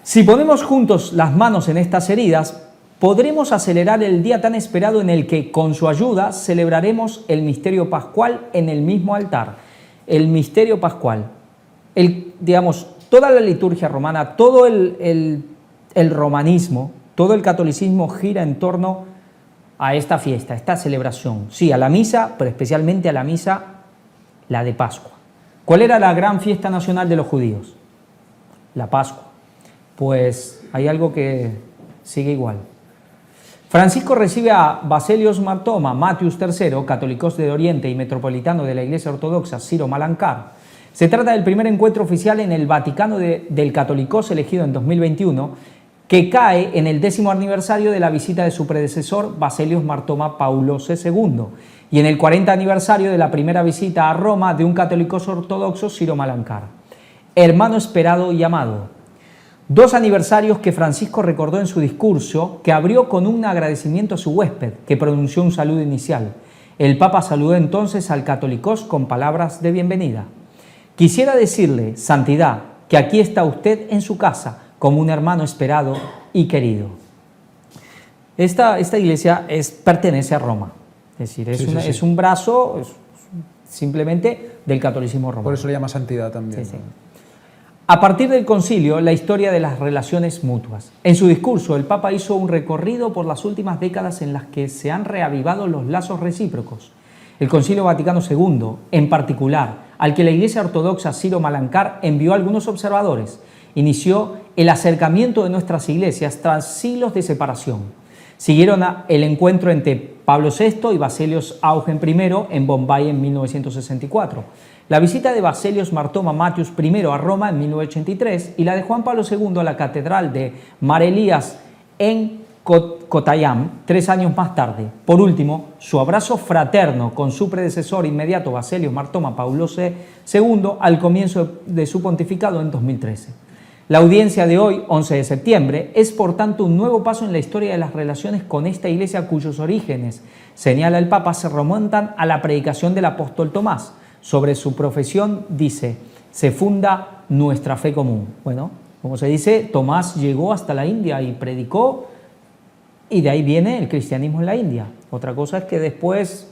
Si ponemos juntos las manos en estas heridas, podremos acelerar el día tan esperado en el que, con su ayuda, celebraremos el misterio pascual en el mismo altar. El misterio pascual. Toda la liturgia romana, todo el romanismo, todo el catolicismo gira en torno a esta fiesta, a esta celebración. Sí, a la misa, pero especialmente a la misa, la de Pascua. ¿Cuál era la gran fiesta nacional de los judíos? La Pascua. Pues hay algo que sigue igual. Francisco recibe a Baselios Martoma, Matius III, católicos de Oriente y metropolitano de la Iglesia Ortodoxa, Ciro Malankar. Se trata del primer encuentro oficial en el Vaticano del Catolicos elegido en 2021, que cae en el 10º aniversario de la visita de su predecesor, Baselios Martoma Paulose II, y en el 40 aniversario de la primera visita a Roma de un católicos ortodoxo, Ciro Malankar. Hermano esperado y amado. 2 aniversarios que Francisco recordó en su discurso, que abrió con un agradecimiento a su huésped, que pronunció un saludo inicial. El Papa saludó entonces al católicos con palabras de bienvenida. Quisiera decirle, Santidad, que aquí está usted en su casa, como un hermano esperado y querido. Esta iglesia pertenece a Roma, es decir, es un brazo simplemente del catolicismo romano. Por eso le llama santidad también. Sí. A partir del concilio, la historia de las relaciones mutuas. En su discurso, el Papa hizo un recorrido por las últimas décadas en las que se han reavivado los lazos recíprocos. El Concilio Vaticano II, en particular, al que la Iglesia Ortodoxa Ciro Malankar envió a algunos observadores, inició el acercamiento de nuestras iglesias tras siglos de separación. Siguieron el encuentro entre Pablo VI y Baselios Eugen I en Bombay en 1964, la visita de Baselios Martoma Matius I a Roma en 1983 y la de Juan Pablo II a la Catedral de Mar Elías en Kottayam 3 años más tarde. Por último, su abrazo fraterno con su predecesor inmediato Baselios Martoma Paulose II al comienzo de su pontificado en 2013. La audiencia de hoy, 11 de septiembre, es por tanto un nuevo paso en la historia de las relaciones con esta iglesia cuyos orígenes, señala el Papa, se remontan a la predicación del apóstol Tomás. Sobre su profesión dice, se funda nuestra fe común. Bueno, como se dice, Tomás llegó hasta la India y predicó, y de ahí viene el cristianismo en la India. Otra cosa es que después,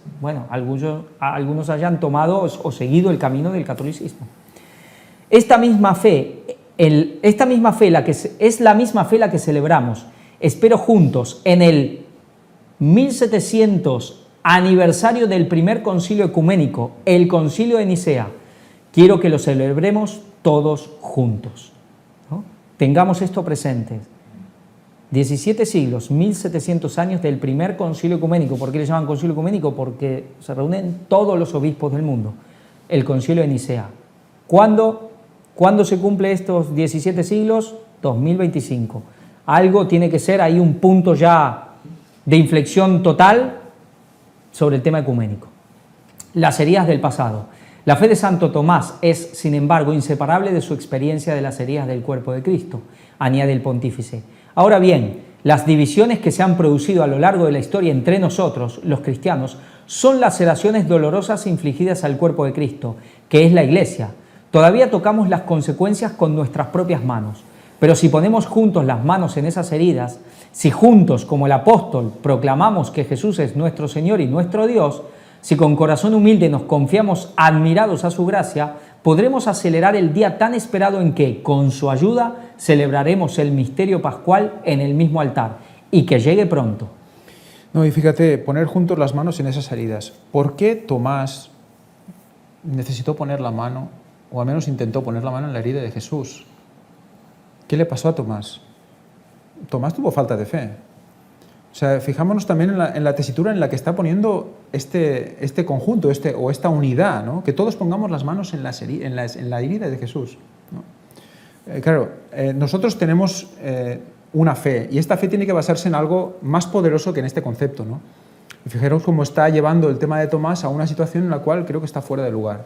algunos hayan tomado o seguido el camino del catolicismo. Esta misma fe es la misma fe la que celebramos, espero juntos, en el 1700 aniversario del primer concilio ecuménico, el concilio de Nicea. Quiero que lo celebremos todos juntos, ¿no? Tengamos esto presente. 17 siglos, 1700 años del primer concilio ecuménico. ¿Por qué le llaman concilio ecuménico? Porque se reúnen todos los obispos del mundo. El concilio de Nicea. ¿Cuándo se cumple estos 17 siglos? 2025. Algo tiene que ser ahí un punto ya de inflexión total sobre el tema ecuménico. Las heridas del pasado. La fe de Santo Tomás es, sin embargo, inseparable de su experiencia de las heridas del cuerpo de Cristo, añade el pontífice. Ahora bien, las divisiones que se han producido a lo largo de la historia entre nosotros, los cristianos, son laceraciones dolorosas infligidas al cuerpo de Cristo, que es la Iglesia. Todavía tocamos las consecuencias con nuestras propias manos. Pero si ponemos juntos las manos en esas heridas, si juntos, como el apóstol, proclamamos que Jesús es nuestro Señor y nuestro Dios, si con corazón humilde nos confiamos admirados a su gracia, podremos acelerar el día tan esperado en que, con su ayuda, celebraremos el misterio pascual en el mismo altar, y que llegue pronto. No, y fíjate, poner juntos las manos en esas heridas. ¿Por qué Tomás necesitó poner la mano, o al menos intentó poner la mano en la herida de Jesús? ¿Qué le pasó a Tomás? Tomás tuvo falta de fe. O sea, fijámonos también en la tesitura en la que está poniendo este conjunto, o esta unidad, ¿no? Que todos pongamos las manos en la herida de Jesús, ¿no? Claro, nosotros tenemos una fe, y esta fe tiene que basarse en algo más poderoso que en este concepto, ¿no? Y fijaros cómo está llevando el tema de Tomás a una situación en la cual creo que está fuera de lugar.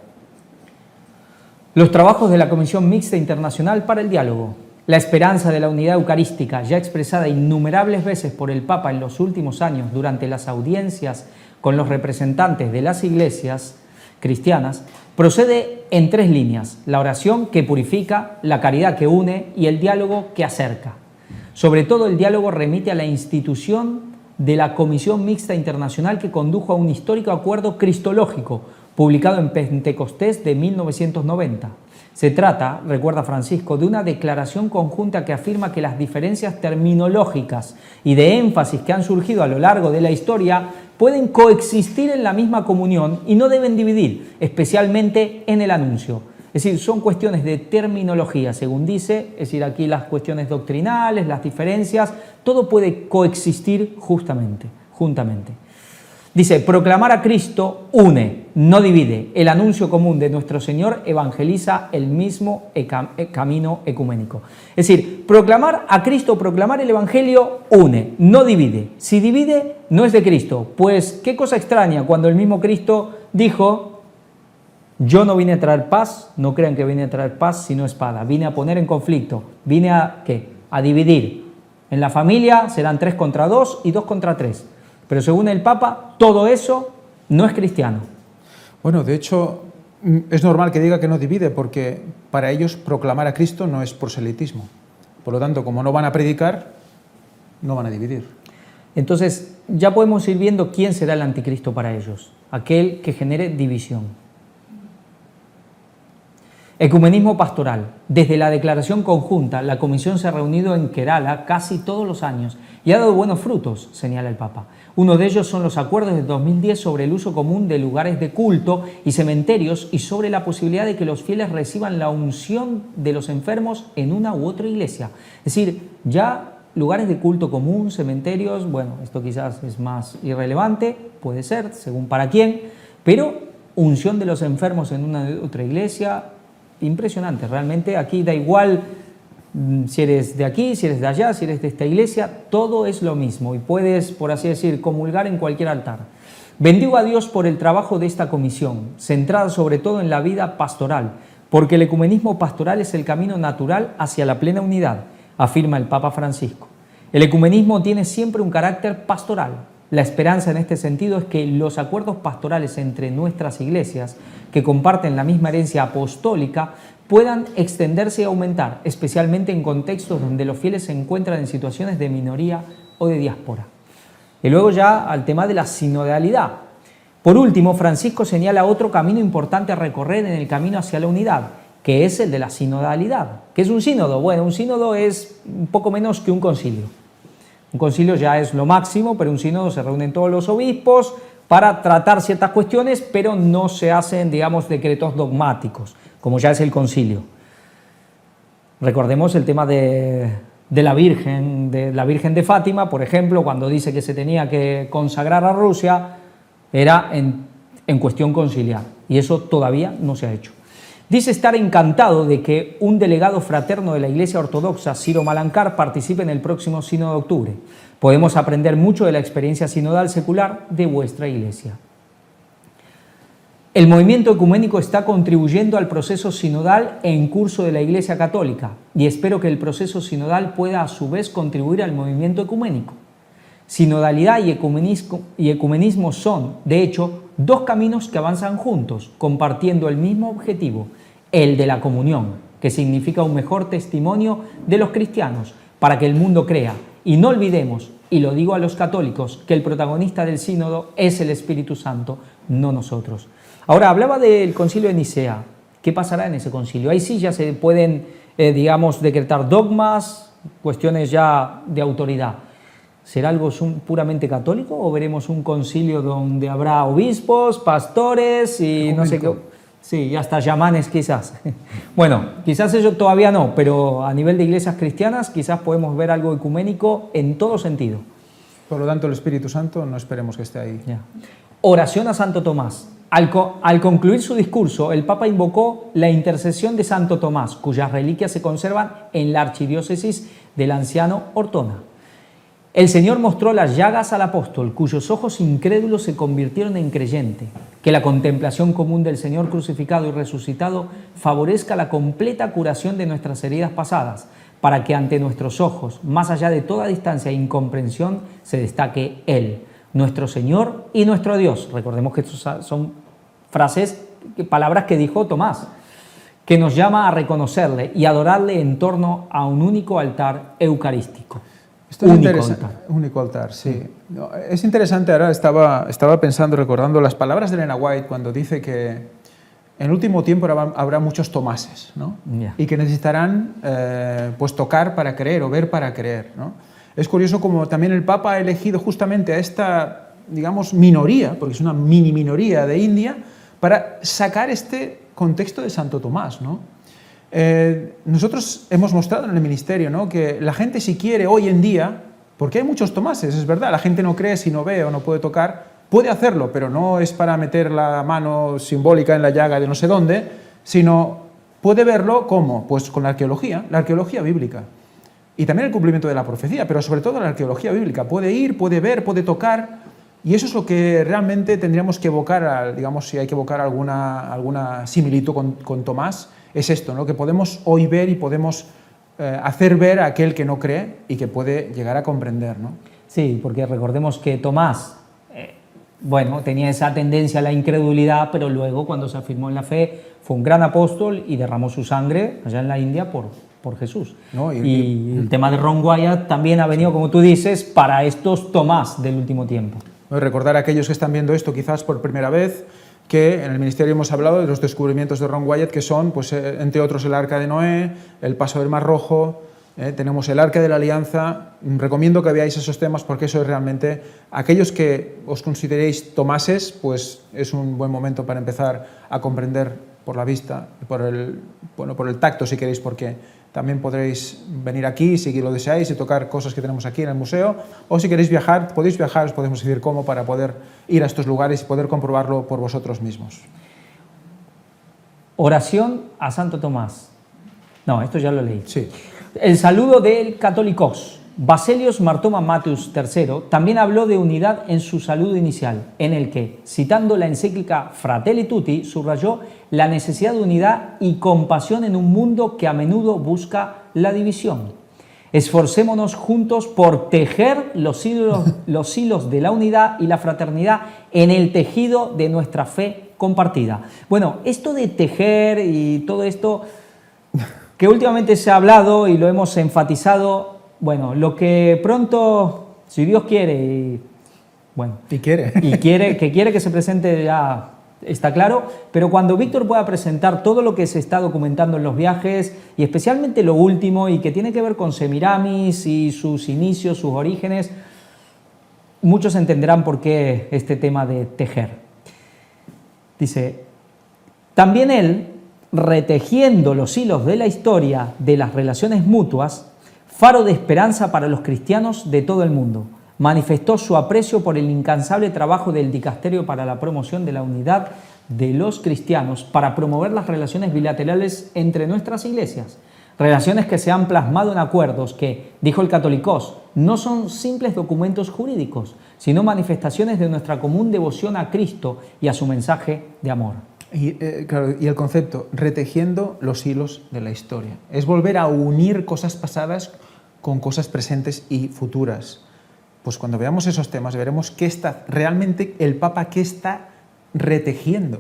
Los trabajos de la Comisión Mixta Internacional para el Diálogo. La esperanza de la unidad eucarística, ya expresada innumerables veces por el Papa en los últimos años durante las audiencias con los representantes de las iglesias cristianas, procede en tres líneas: la oración que purifica, la caridad que une y el diálogo que acerca. Sobre todo, el diálogo remite a la institución de la Comisión Mixta Internacional que condujo a un histórico acuerdo cristológico publicado en Pentecostés de 1990. Se trata, recuerda Francisco, de una declaración conjunta que afirma que las diferencias terminológicas y de énfasis que han surgido a lo largo de la historia pueden coexistir en la misma comunión y no deben dividir, especialmente en el anuncio. Es decir, son cuestiones de terminología, según dice, es decir, aquí las cuestiones doctrinales, las diferencias, todo puede coexistir juntamente. Dice, proclamar a Cristo une, no divide. El anuncio común de nuestro Señor evangeliza el mismo camino ecuménico. Es decir, proclamar a Cristo, proclamar el Evangelio une, no divide. Si divide, no es de Cristo. Pues, qué cosa extraña cuando el mismo Cristo dijo: yo no vine a traer paz, no crean que vine a traer paz, sino espada. Vine a poner en conflicto, vine a, ¿qué? A dividir. En la familia serán 3 contra 2 y 2 contra 3. Pero según el Papa, todo eso no es cristiano. Bueno, de hecho, es normal que diga que no divide, porque para ellos proclamar a Cristo no es proselitismo. Por lo tanto, como no van a predicar, no van a dividir. Entonces, ya podemos ir viendo quién será el anticristo para ellos, aquel que genere división. Ecumenismo pastoral. Desde la declaración conjunta, la Comisión se ha reunido en Kerala casi todos los años y ha dado buenos frutos, señala el Papa. Uno de ellos son los acuerdos de 2010 sobre el uso común de lugares de culto y cementerios y sobre la posibilidad de que los fieles reciban la unción de los enfermos en una u otra iglesia. Es decir, ya lugares de culto común, cementerios, bueno, esto quizás es más irrelevante, puede ser, según para quién, pero unción de los enfermos en una u otra iglesia, impresionante. Realmente aquí da igual si eres de aquí, si eres de allá, si eres de esta iglesia, todo es lo mismo y puedes, por así decir, comulgar en cualquier altar. Bendigo a Dios por el trabajo de esta comisión, centrada sobre todo en la vida pastoral, porque el ecumenismo pastoral es el camino natural hacia la plena unidad, afirma el Papa Francisco. El ecumenismo tiene siempre un carácter pastoral. La esperanza en este sentido es que los acuerdos pastorales entre nuestras iglesias, que comparten la misma herencia apostólica, puedan extenderse y aumentar, especialmente en contextos donde los fieles se encuentran en situaciones de minoría o de diáspora. Y luego ya al tema de la sinodalidad. Por último, Francisco señala otro camino importante a recorrer en el camino hacia la unidad, que es el de la sinodalidad. ¿Qué es un sínodo? Bueno, un sínodo es un poco menos que un concilio. Un concilio ya es lo máximo, pero un sínodo se reúnen todos los obispos para tratar ciertas cuestiones, pero no se hacen, digamos, decretos dogmáticos, como ya es el concilio. Recordemos el tema de la Virgen de Fátima, por ejemplo, cuando dice que se tenía que consagrar a Rusia, era en cuestión conciliar, y eso todavía no se ha hecho. Dice estar encantado de que un delegado fraterno de la Iglesia Ortodoxa, Ciro Malankar, participe en el próximo sínodo de octubre. Podemos aprender mucho de la experiencia sinodal secular de vuestra Iglesia. El movimiento ecuménico está contribuyendo al proceso sinodal en curso de la Iglesia Católica y espero que el proceso sinodal pueda a su vez contribuir al movimiento ecuménico. Sinodalidad y ecumenismo son, de hecho, dos caminos que avanzan juntos, compartiendo el mismo objetivo, el de la comunión. que significa un mejor testimonio de los cristianos, para que el mundo crea. Y no olvidemos, y lo digo a los católicos, que el protagonista del sínodo es el Espíritu Santo, no nosotros. Ahora, hablaba del concilio de Nicea. ¿Qué pasará en ese concilio? Ahí sí ya se pueden, digamos, decretar dogmas, cuestiones ya de autoridad. ¿Será algo puramente católico o veremos un concilio donde habrá obispos, pastores y no sé qué? Sí, y hasta yamanes quizás. Bueno, quizás eso todavía no, pero a nivel de iglesias cristianas quizás podemos ver algo ecuménico en todo sentido. Por lo tanto, el Espíritu Santo no esperemos que esté ahí. Ya. Oración a Santo Tomás. Al concluir su discurso, el Papa invocó la intercesión de Santo Tomás, cuyas reliquias se conservan en la archidiócesis del anciano Ortona. El Señor mostró las llagas al apóstol, cuyos ojos incrédulos se convirtieron en creyente. Que la contemplación común del Señor crucificado y resucitado favorezca la completa curación de nuestras heridas pasadas, para que ante nuestros ojos, más allá de toda distancia e incomprensión, se destaque Él, nuestro Señor y nuestro Dios. Recordemos que estas son palabras que dijo Tomás, que nos llama a reconocerle y adorarle en torno a un único altar eucarístico. Esto es interesante. Único altar, sí. No, es interesante, ahora estaba pensando, recordando las palabras de Elena White cuando dice que en el último tiempo habrá muchos Tomases, ¿no? Yeah. Y que necesitarán pues tocar para creer o ver para creer, ¿no? Es curioso como también el Papa ha elegido justamente a esta, digamos, minoría, porque es una mini minoría de India, para sacar este contexto de Santo Tomás, ¿no? Nosotros hemos mostrado en el ministerio, ¿no?, que la gente, si quiere hoy en día, porque hay muchos Tomases, es verdad, la gente no cree si no ve o no puede tocar, puede hacerlo, pero no es para meter la mano simbólica en la llaga de no sé dónde, sino puede verlo ¿cómo? Pues con la arqueología bíblica. Y también el cumplimiento de la profecía, pero sobre todo la arqueología bíblica. Puede ir, puede ver, puede tocar, y eso es lo que realmente tendríamos que evocar, digamos, si hay que evocar alguna similitud con Tomás, es esto, ¿no?, que podemos hoy ver y podemos hacer ver a aquel que no cree y que puede llegar a comprender, ¿no? Sí, porque recordemos que Tomás, tenía esa tendencia a la incredulidad, pero luego cuando se afirmó en la fe fue un gran apóstol y derramó su sangre allá en la India por Jesús. No, y el tema de Ron Wyatt también ha venido, como tú dices, para estos Tomás del último tiempo. Recordar a aquellos que están viendo esto quizás por primera vez, que en el ministerio hemos hablado de los descubrimientos de Ron Wyatt, que son, pues, entre otros, el Arca de Noé, el Paso del Mar Rojo, tenemos el Arca de la Alianza. Recomiendo que veáis esos temas porque eso es realmente, aquellos que os consideréis Tomases, pues es un buen momento para empezar a comprender por la vista, por el tacto si queréis, porque también podréis venir aquí si lo deseáis y tocar cosas que tenemos aquí en el museo, o si queréis viajar, podéis viajar, os podemos decir cómo para poder ir a estos lugares y poder comprobarlo por vosotros mismos. Oración a Santo Tomás. No, esto ya lo leí. Sí. El saludo del Católicos. Baselios Martoma Matheus III también habló de unidad en su saludo inicial, en el que, citando la encíclica Fratelli Tutti, subrayó la necesidad de unidad y compasión en un mundo que a menudo busca la división. Esforcémonos juntos por tejer los hilos de la unidad y la fraternidad en el tejido de nuestra fe compartida. Bueno, esto de tejer y todo esto que últimamente se ha hablado y lo hemos enfatizado, bueno, lo que pronto, si Dios quiere, quiere que se presente ya está claro, pero cuando Víctor pueda presentar todo lo que se está documentando en los viajes y especialmente lo último y que tiene que ver con Semiramis y sus inicios, sus orígenes, muchos entenderán por qué este tema de tejer. Dice, también él, retejiendo los hilos de la historia de las relaciones mutuas, faro de esperanza para los cristianos de todo el mundo, manifestó su aprecio por el incansable trabajo del Dicasterio para la promoción de la unidad de los cristianos, para promover las relaciones bilaterales entre nuestras iglesias, relaciones que se han plasmado en acuerdos que, dijo el Católicos, no son simples documentos jurídicos, sino manifestaciones de nuestra común devoción a Cristo y a su mensaje de amor. Y el concepto, retejiendo los hilos de la historia, es volver a unir cosas pasadas con cosas presentes y futuras. Pues cuando veamos esos temas veremos qué está realmente el Papa, qué está retejiendo,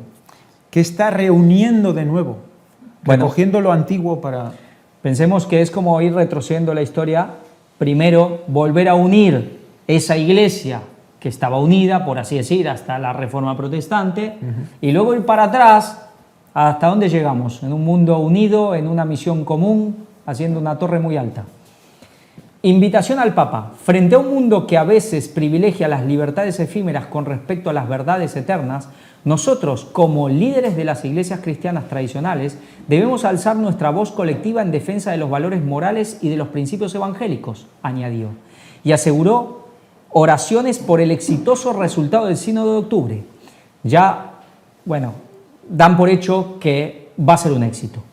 qué está reuniendo de nuevo. Bueno. recogiendo lo antiguo para... Pensemos que es como ir retrocediendo la historia. Primero, volver a unir esa iglesia que estaba unida, por así decir, hasta la Reforma Protestante, y luego ir para atrás, ¿hasta dónde llegamos? En un mundo unido, en una misión común, haciendo una torre muy alta. Invitación al Papa. Frente a un mundo que a veces privilegia las libertades efímeras con respecto a las verdades eternas, nosotros, como líderes de las iglesias cristianas tradicionales, debemos alzar nuestra voz colectiva en defensa de los valores morales y de los principios evangélicos, añadió. Y aseguró oraciones por el exitoso resultado del Sínodo de octubre. Ya, bueno, dan por hecho que va a ser un éxito.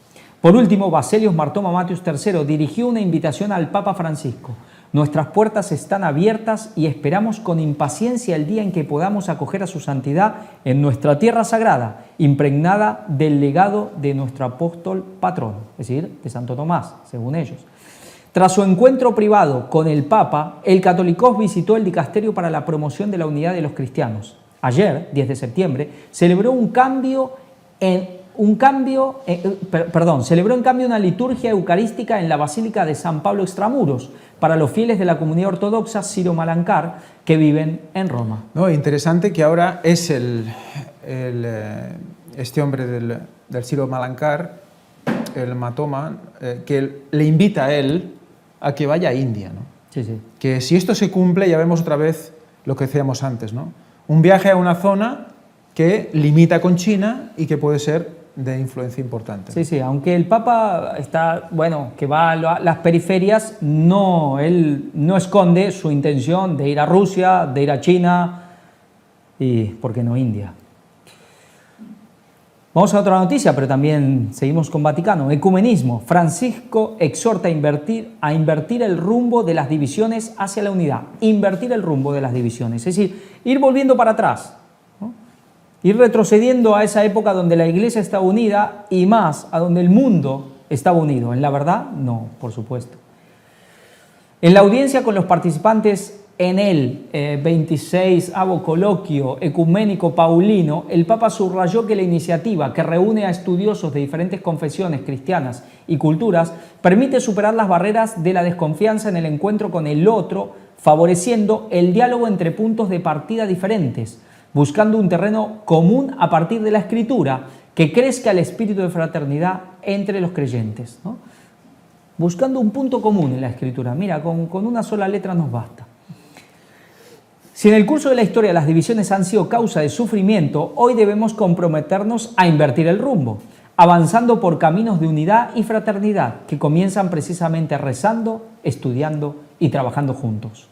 Por último, Baselios Martoma Matius III dirigió una invitación al Papa Francisco. Nuestras puertas están abiertas y esperamos con impaciencia el día en que podamos acoger a su santidad en nuestra tierra sagrada, impregnada del legado de nuestro apóstol patrono, es decir, de Santo Tomás, según ellos. Tras su encuentro privado con el Papa, el Catolicós visitó el Dicasterio para la Promoción de la Unidad de los Cristianos. Ayer, 10 de septiembre, celebró en cambio una liturgia eucarística en la Basílica de San Pablo Extramuros para los fieles de la comunidad ortodoxa Siro-Malancár que viven en Roma. No, interesante que ahora es este hombre del Siro-Malancár, el Matoma, que le invita a él a que vaya a India, ¿no? Sí, sí. Que si esto se cumple, ya vemos otra vez lo que decíamos antes, ¿no? Un viaje a una zona que limita con China y que puede ser de influencia importante. Sí, sí, aunque el Papa está, bueno, que va a las periferias, no, él no esconde su intención de ir a Rusia, de ir a China y, ¿por qué no, India? Vamos a otra noticia, pero también seguimos con Vaticano. Ecumenismo. Francisco exhorta a invertir el rumbo de las divisiones hacia la unidad. Invertir el rumbo de las divisiones, es decir, ir volviendo para atrás. Ir retrocediendo a esa época donde la Iglesia estaba unida y más a donde el mundo estaba unido. ¿En la verdad? No, por supuesto. En la audiencia con los participantes en el 26º Coloquio Ecuménico Paulino, el Papa subrayó que la iniciativa, que reúne a estudiosos de diferentes confesiones cristianas y culturas, permite superar las barreras de la desconfianza en el encuentro con el otro, favoreciendo el diálogo entre puntos de partida diferentes, buscando un terreno común a partir de la Escritura que crezca el espíritu de fraternidad entre los creyentes, ¿no? Buscando un punto común en la Escritura. Mira, con una sola letra nos basta. Si en el curso de la historia las divisiones han sido causa de sufrimiento, hoy debemos comprometernos a invertir el rumbo, avanzando por caminos de unidad y fraternidad que comienzan precisamente rezando, estudiando y trabajando juntos.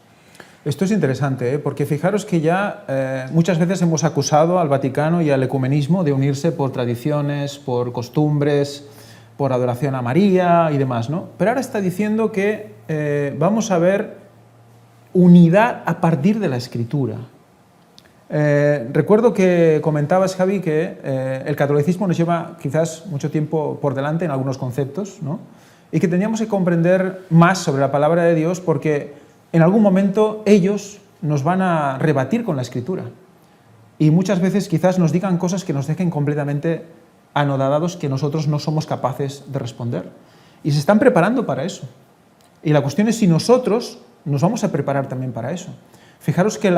Esto es interesante, porque fijaros que ya muchas veces hemos acusado al Vaticano y al ecumenismo de unirse por tradiciones, por costumbres, por adoración a María y demás, ¿no? Pero ahora está diciendo que vamos a ver unidad a partir de la Escritura. Recuerdo que comentabas, Javi, que el catolicismo nos lleva quizás mucho tiempo por delante en algunos conceptos, ¿no? Y que teníamos que comprender más sobre la palabra de Dios porque en algún momento ellos nos van a rebatir con la Escritura y muchas veces quizás nos digan cosas que nos dejen completamente anodadados que nosotros no somos capaces de responder. Y se están preparando para eso. Y la cuestión es si nosotros nos vamos a preparar también para eso. Fijaros que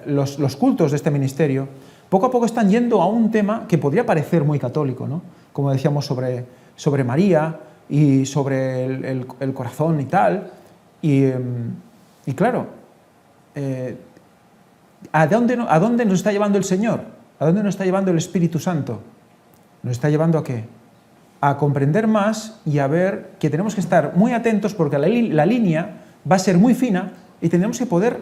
los cultos de este ministerio poco a poco están yendo a un tema que podría parecer muy católico, ¿no? Como decíamos sobre María y sobre el corazón y tal. Y claro, ¿a dónde nos está llevando el Señor? ¿A dónde nos está llevando el Espíritu Santo? ¿Nos está llevando a qué? A comprender más y a ver que tenemos que estar muy atentos porque la línea va a ser muy fina y tenemos que poder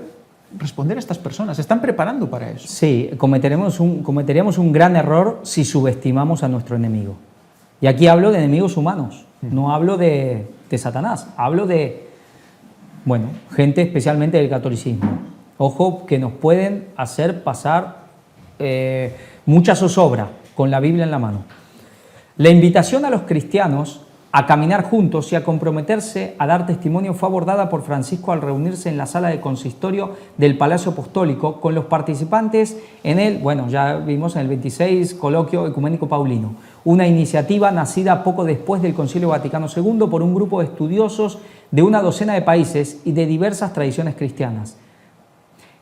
responder a estas personas. Se están preparando para eso. Sí, cometeríamos un gran error si subestimamos a nuestro enemigo. Y aquí hablo de enemigos humanos, no hablo de Satanás, hablo de, bueno, gente especialmente del catolicismo. Ojo, que nos pueden hacer pasar mucha zozobra con la Biblia en la mano. La invitación a los cristianos a caminar juntos y a comprometerse a dar testimonio fue abordada por Francisco al reunirse en la sala de consistorio del Palacio Apostólico con los participantes en el, bueno, ya vimos en el 26 Coloquio Ecuménico Paulino. una iniciativa nacida poco después del Concilio Vaticano II por un grupo de estudiosos de una docena de países y de diversas tradiciones cristianas,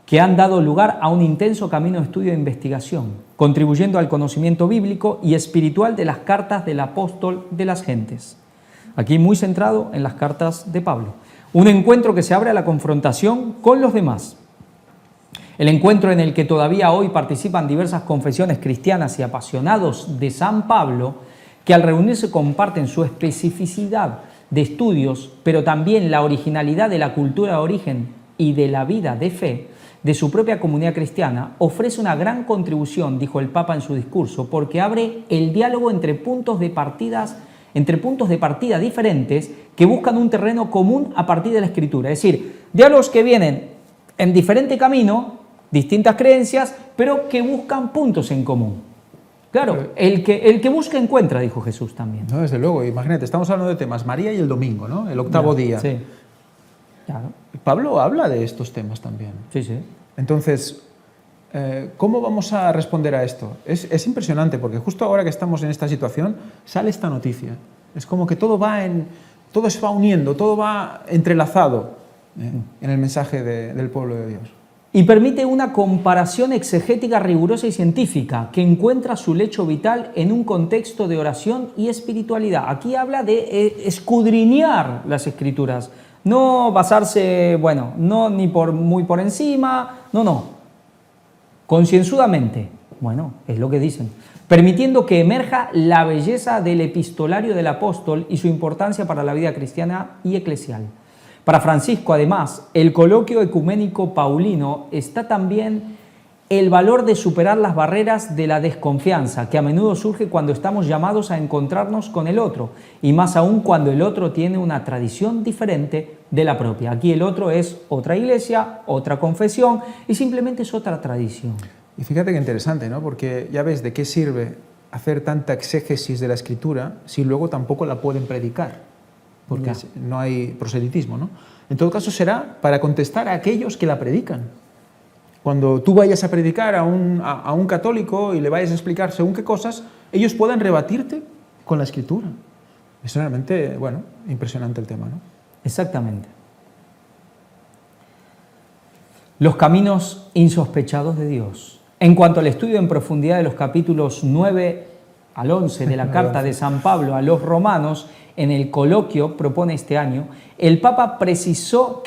que han dado lugar a un intenso camino de estudio e investigación, contribuyendo al conocimiento bíblico y espiritual de las cartas del apóstol de las gentes. Aquí muy centrado en las cartas de Pablo. Un encuentro que se abre a la confrontación con los demás. El encuentro en el que todavía hoy participan diversas confesiones cristianas y apasionados de San Pablo, que al reunirse comparten su especificidad de estudios, pero también la originalidad de la cultura de origen y de la vida de fe de su propia comunidad cristiana, ofrece una gran contribución, dijo el Papa en su discurso, porque abre el diálogo entre puntos de partida diferentes que buscan un terreno común a partir de la Escritura. Es decir, diálogos que vienen en diferente camino, distintas creencias, pero que buscan puntos en común. Claro, el que busca encuentra, dijo Jesús también. No, desde luego, imagínate, estamos hablando de temas, María y el domingo, ¿no? El octavo día. Sí, claro. Pablo habla de estos temas también. Sí, sí. Entonces, ¿cómo vamos a responder a esto? Es impresionante, porque justo ahora que estamos en esta situación, sale esta noticia. Es como que todo se va uniendo, todo va entrelazado en el mensaje del pueblo de Dios. Y permite una comparación exegética rigurosa y científica que encuentra su lecho vital en un contexto de oración y espiritualidad. Aquí habla de escudriñar las Escrituras, no basarse, no ni muy por encima, no, concienzudamente, es lo que dicen, permitiendo que emerja la belleza del epistolario del apóstol y su importancia para la vida cristiana y eclesial. Para Francisco, además, el coloquio ecuménico paulino está también el valor de superar las barreras de la desconfianza, que a menudo surge cuando estamos llamados a encontrarnos con el otro, y más aún cuando el otro tiene una tradición diferente de la propia. Aquí el otro es otra iglesia, otra confesión, y simplemente es otra tradición. Y fíjate que interesante, ¿no? Porque ya ves de qué sirve hacer tanta exégesis de la Escritura si luego tampoco la pueden predicar. Porque no hay proselitismo, ¿no? En todo caso será para contestar a aquellos que la predican. Cuando tú vayas a predicar a un católico y le vayas a explicar según qué cosas, ellos puedan rebatirte con la Escritura. Es realmente, impresionante el tema, ¿no? Exactamente. Los caminos insospechados de Dios. En cuanto al estudio en profundidad de los capítulos 9 al 11 de la carta de San Pablo a los romanos, en el coloquio propone este año, el Papa precisó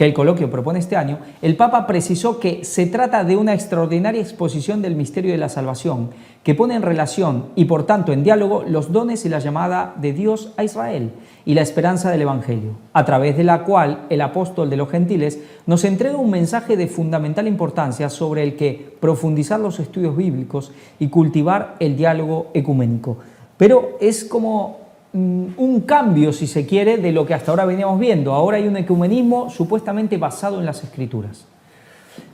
que se trata de una extraordinaria exposición del misterio de la salvación, que pone en relación y por tanto en diálogo los dones y la llamada de Dios a Israel y la esperanza del Evangelio, a través de la cual el apóstol de los gentiles nos entrega un mensaje de fundamental importancia sobre el que profundizar los estudios bíblicos y cultivar el diálogo ecuménico. Pero es como un cambio, si se quiere, de lo que hasta ahora veníamos viendo. Ahora hay un ecumenismo supuestamente basado en las Escrituras.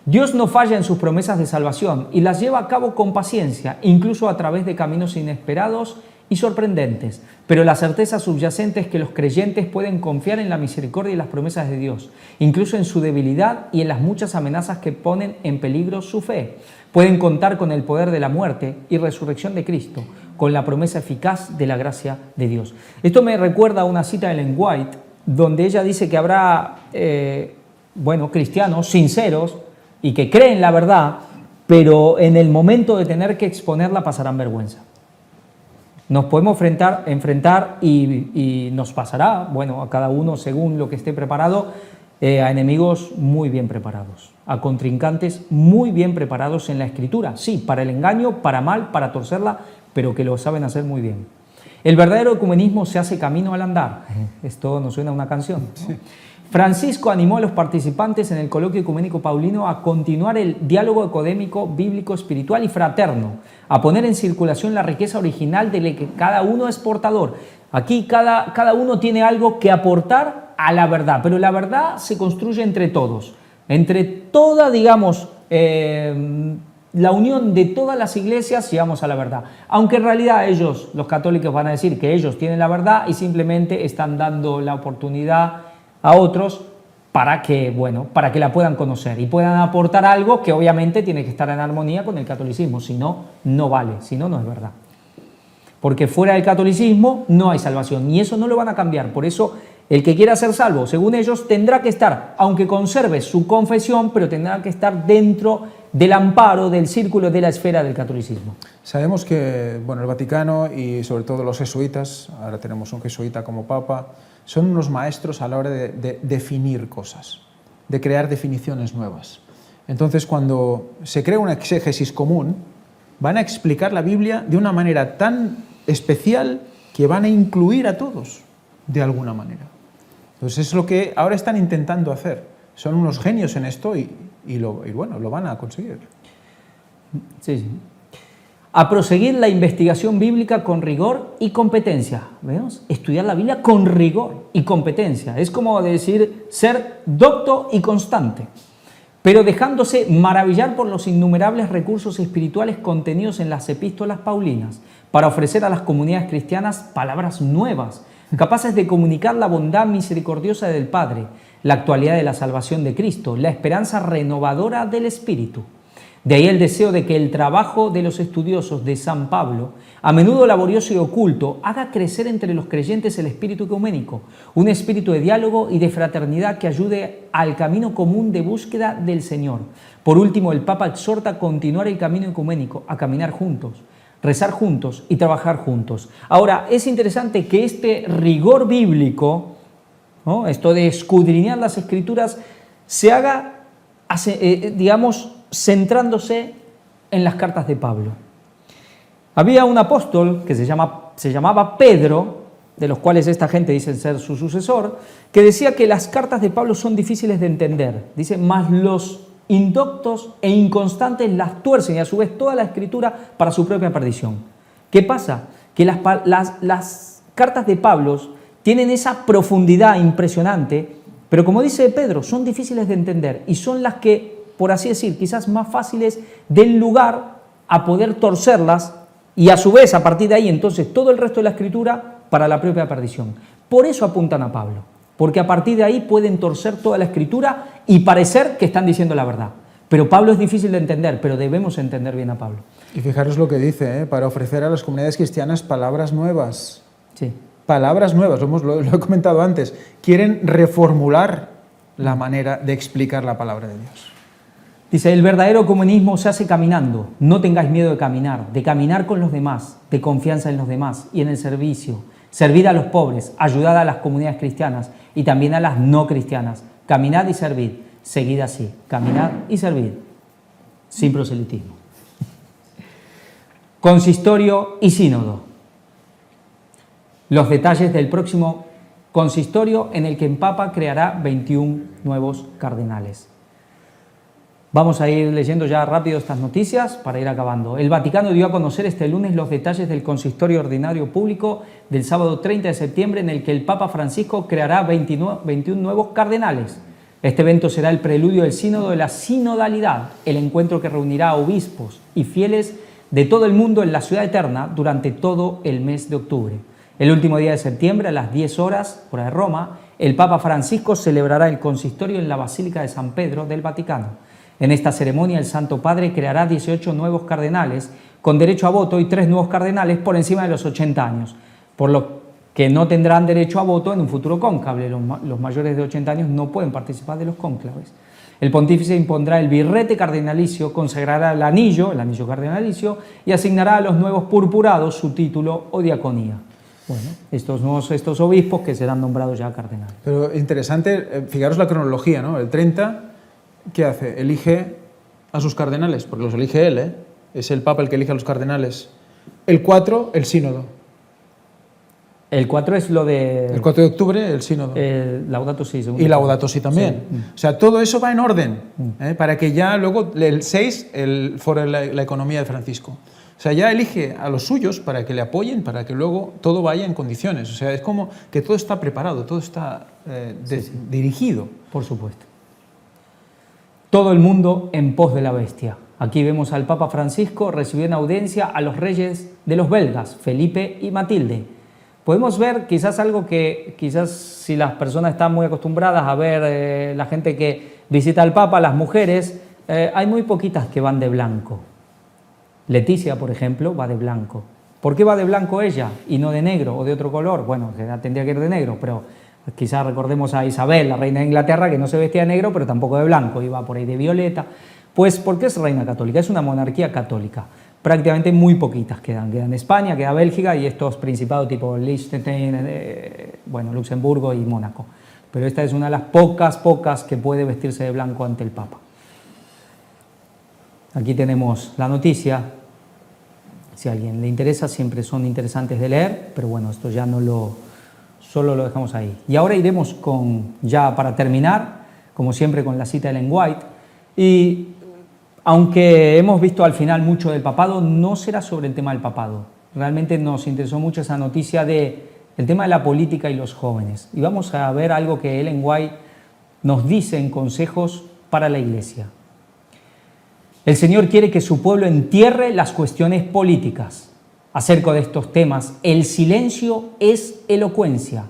Dios no falla en sus promesas de salvación y las lleva a cabo con paciencia, incluso a través de caminos inesperados y sorprendentes. Pero la certeza subyacente es que los creyentes pueden confiar en la misericordia y las promesas de Dios, incluso en su debilidad y en las muchas amenazas que ponen en peligro su fe. Pueden contar con el poder de la muerte y resurrección de Cristo, con la promesa eficaz de la gracia de Dios. Esto me recuerda a una cita de Ellen White, donde ella dice que habrá cristianos sinceros y que creen la verdad, pero en el momento de tener que exponerla pasarán vergüenza. Nos podemos enfrentar y nos pasará, a cada uno según lo que esté preparado, a enemigos muy bien preparados, a contrincantes muy bien preparados en la Escritura, sí, para el engaño, para mal, para torcerla, pero que lo saben hacer muy bien. El verdadero ecumenismo se hace camino al andar. Esto nos suena a una canción, ¿no? Sí. Francisco animó a los participantes en el coloquio ecuménico paulino a continuar el diálogo académico, bíblico, espiritual y fraterno, a poner en circulación la riqueza original de la que cada uno es portador. Aquí cada uno tiene algo que aportar a la verdad, pero la verdad se construye entre todos, entre toda, la unión de todas las iglesias llegamos a la verdad. Aunque en realidad ellos, los católicos, van a decir que ellos tienen la verdad y simplemente están dando la oportunidad a otros para que la puedan conocer y puedan aportar algo que obviamente tiene que estar en armonía con el catolicismo, si no, no vale, si no, no es verdad. porque fuera del catolicismo no hay salvación y eso no lo van a cambiar. Por eso el que quiera ser salvo, según ellos, tendrá que estar, aunque conserve su confesión, pero tendrá que estar dentro del amparo, del círculo, de la esfera del catolicismo. Sabemos que bueno, el Vaticano y sobre todo los jesuitas, ahora tenemos un jesuita como papa, son unos maestros a la hora de definir cosas, de crear definiciones nuevas. Entonces, cuando se crea una exégesis común, van a explicar la Biblia de una manera tan especial que van a incluir a todos, de alguna manera. Entonces, es lo que ahora están intentando hacer. Son unos genios en esto y bueno, lo van a conseguir. Sí, sí. A proseguir la investigación bíblica con rigor y competencia. ¿Vemos? Estudiar la Biblia con rigor y competencia. Es como decir ser docto y constante, pero dejándose maravillar por los innumerables recursos espirituales contenidos en las epístolas paulinas para ofrecer a las comunidades cristianas palabras nuevas, capaces de comunicar la bondad misericordiosa del Padre, la actualidad de la salvación de Cristo, la esperanza renovadora del Espíritu. De ahí el deseo de que el trabajo de los estudiosos de San Pablo, a menudo laborioso y oculto, haga crecer entre los creyentes el espíritu ecuménico, un espíritu de diálogo y de fraternidad que ayude al camino común de búsqueda del Señor. Por último, el Papa exhorta a continuar el camino ecuménico, a caminar juntos, rezar juntos y trabajar juntos. Ahora, es interesante que este rigor bíblico, ¿no?, esto de escudriñar las Escrituras, se haga, digamos, centrándose en las cartas de Pablo. Había un apóstol que se llamaba Pedro, de los cuales esta gente dice ser su sucesor, que decía que las cartas de Pablo son difíciles de entender. Dice, mas los indoctos e inconstantes las tuercen y a su vez toda la Escritura para su propia perdición. ¿Qué pasa? Que las cartas de Pablo tienen esa profundidad impresionante, pero como dice Pedro, son difíciles de entender y son las que, por así decir, quizás más fáciles den lugar a poder torcerlas y a su vez, a partir de ahí, entonces, todo el resto de la Escritura para la propia perdición. Por eso apuntan a Pablo, porque a partir de ahí pueden torcer toda la Escritura y parecer que están diciendo la verdad. Pero Pablo es difícil de entender, pero debemos entender bien a Pablo. Y fijaros lo que dice, para ofrecer a las comunidades cristianas palabras nuevas. Sí. Palabras nuevas, lo he comentado antes. Quieren reformular la manera de explicar la palabra de Dios. Dice, el verdadero comunismo se hace caminando. No tengáis miedo de caminar con los demás, de confianza en los demás y en el servicio. Servid a los pobres, ayudad a las comunidades cristianas y también a las no cristianas. Caminad y servid. Seguid así. Caminad y servid. Sin proselitismo. Consistorio y sínodo. Los detalles del próximo consistorio en el que el Papa creará 21 nuevos cardenales. Vamos a ir leyendo ya rápido estas noticias para ir acabando. El Vaticano dio a conocer este lunes los detalles del consistorio ordinario público del sábado 30 de septiembre en el que el Papa Francisco creará 21 nuevos cardenales. Este evento será el preludio del sínodo de la sinodalidad, el encuentro que reunirá a obispos y fieles de todo el mundo en la ciudad eterna durante todo el mes de octubre. El último día de septiembre, a las 10 horas, hora de Roma, el Papa Francisco celebrará el consistorio en la Basílica de San Pedro del Vaticano. En esta ceremonia el Santo Padre creará 18 nuevos cardenales con derecho a voto y 3 nuevos cardenales por encima de los 80 años, por lo que no tendrán derecho a voto en un futuro cónclave. Los mayores de 80 años no pueden participar de los cónclaves. El pontífice impondrá el birrete cardinalicio, consagrará el anillo cardenalicio y asignará a los nuevos purpurados su título o diaconía. Bueno, estos obispos que serán nombrados ya cardenales. Pero interesante, fijaros la cronología, ¿no? El 30... ¿qué hace? Elige a sus cardenales, porque los elige él, ¿eh? Es el Papa el que elige a los cardenales. El 4, el sínodo. El 4 es lo de... El 4 de octubre, el sínodo. Laudato Si. Y Laudato Si también. Sí. O sea, todo eso va en orden, para que ya luego, el 6, fuera la economía de Francisco. O sea, ya elige a los suyos para que le apoyen, para que luego todo vaya en condiciones. O sea, es como que todo está preparado, todo está dirigido. Por supuesto. Todo el mundo en pos de la bestia. Aquí vemos al Papa Francisco recibir en audiencia a los reyes de los belgas, Felipe y Matilde. Podemos ver quizás algo que, quizás si las personas están muy acostumbradas a ver la gente que visita al Papa, las mujeres, hay muy poquitas que van de blanco. Leticia, por ejemplo, va de blanco. ¿Por qué va de blanco ella y no de negro o de otro color? Bueno, tendría que ir de negro, pero quizás recordemos a Isabel, la reina de Inglaterra, que no se vestía de negro, pero tampoco de blanco, iba por ahí de violeta. Pues porque es reina católica, es una monarquía católica. Prácticamente muy poquitas quedan. Quedan España, queda Bélgica y estos principados tipo Liechtenstein, Luxemburgo y Mónaco. Pero esta es una de las pocas que puede vestirse de blanco ante el Papa. Aquí tenemos la noticia. Si a alguien le interesa, siempre son interesantes de leer, pero bueno, esto ya solo lo dejamos ahí. Y ahora iremos ya para terminar, como siempre, con la cita de Ellen White. Y aunque hemos visto al final mucho del papado, no será sobre el tema del papado. Realmente nos interesó mucho esa noticia del tema de la política y los jóvenes. Y vamos a ver algo que Ellen White nos dice en consejos para la Iglesia. El Señor quiere que su pueblo entierre las cuestiones políticas. Acerca de estos temas, el silencio es elocuencia.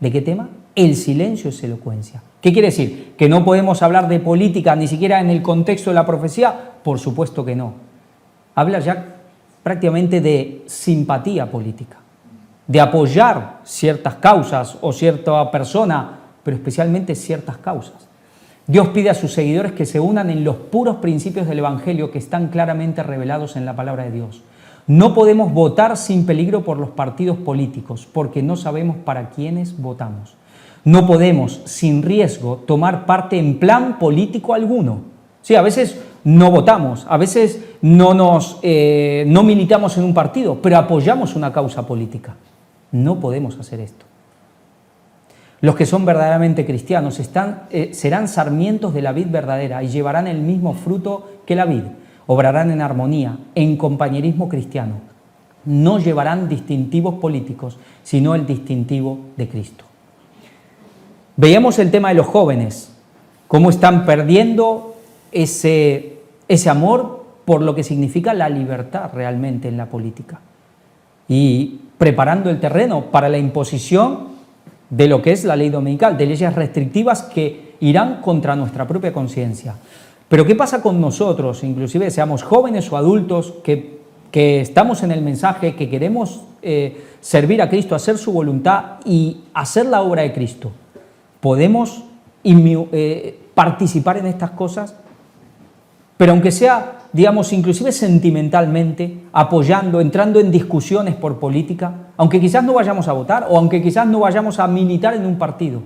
¿De qué tema? El silencio es elocuencia. ¿Qué quiere decir? ¿Que no podemos hablar de política ni siquiera en el contexto de la profecía? Por supuesto que no. Habla ya prácticamente de simpatía política, de apoyar ciertas causas o cierta persona, pero especialmente ciertas causas. Dios pide a sus seguidores que se unan en los puros principios del Evangelio que están claramente revelados en la palabra de Dios. No podemos votar sin peligro por los partidos políticos, porque no sabemos para quiénes votamos. No podemos, sin riesgo, tomar parte en plan político alguno. Sí, a veces no votamos, a veces no militamos en un partido, pero apoyamos una causa política. No podemos hacer esto. Los que son verdaderamente cristianos serán sarmientos de la vid verdadera y llevarán el mismo fruto que la vid. Obrarán en armonía, en compañerismo cristiano. No llevarán distintivos políticos, sino el distintivo de Cristo. Veíamos el tema de los jóvenes, cómo están perdiendo ese amor por lo que significa la libertad realmente en la política y preparando el terreno para la imposición de lo que es la ley dominical, de leyes restrictivas que irán contra nuestra propia conciencia. Pero ¿qué pasa con nosotros, inclusive seamos jóvenes o adultos, que estamos en el mensaje, que queremos servir a Cristo, hacer su voluntad y hacer la obra de Cristo? ¿Podemos participar en estas cosas? Pero aunque sea, digamos, inclusive sentimentalmente, apoyando, entrando en discusiones por política, aunque quizás no vayamos a votar o aunque quizás no vayamos a militar en un partido.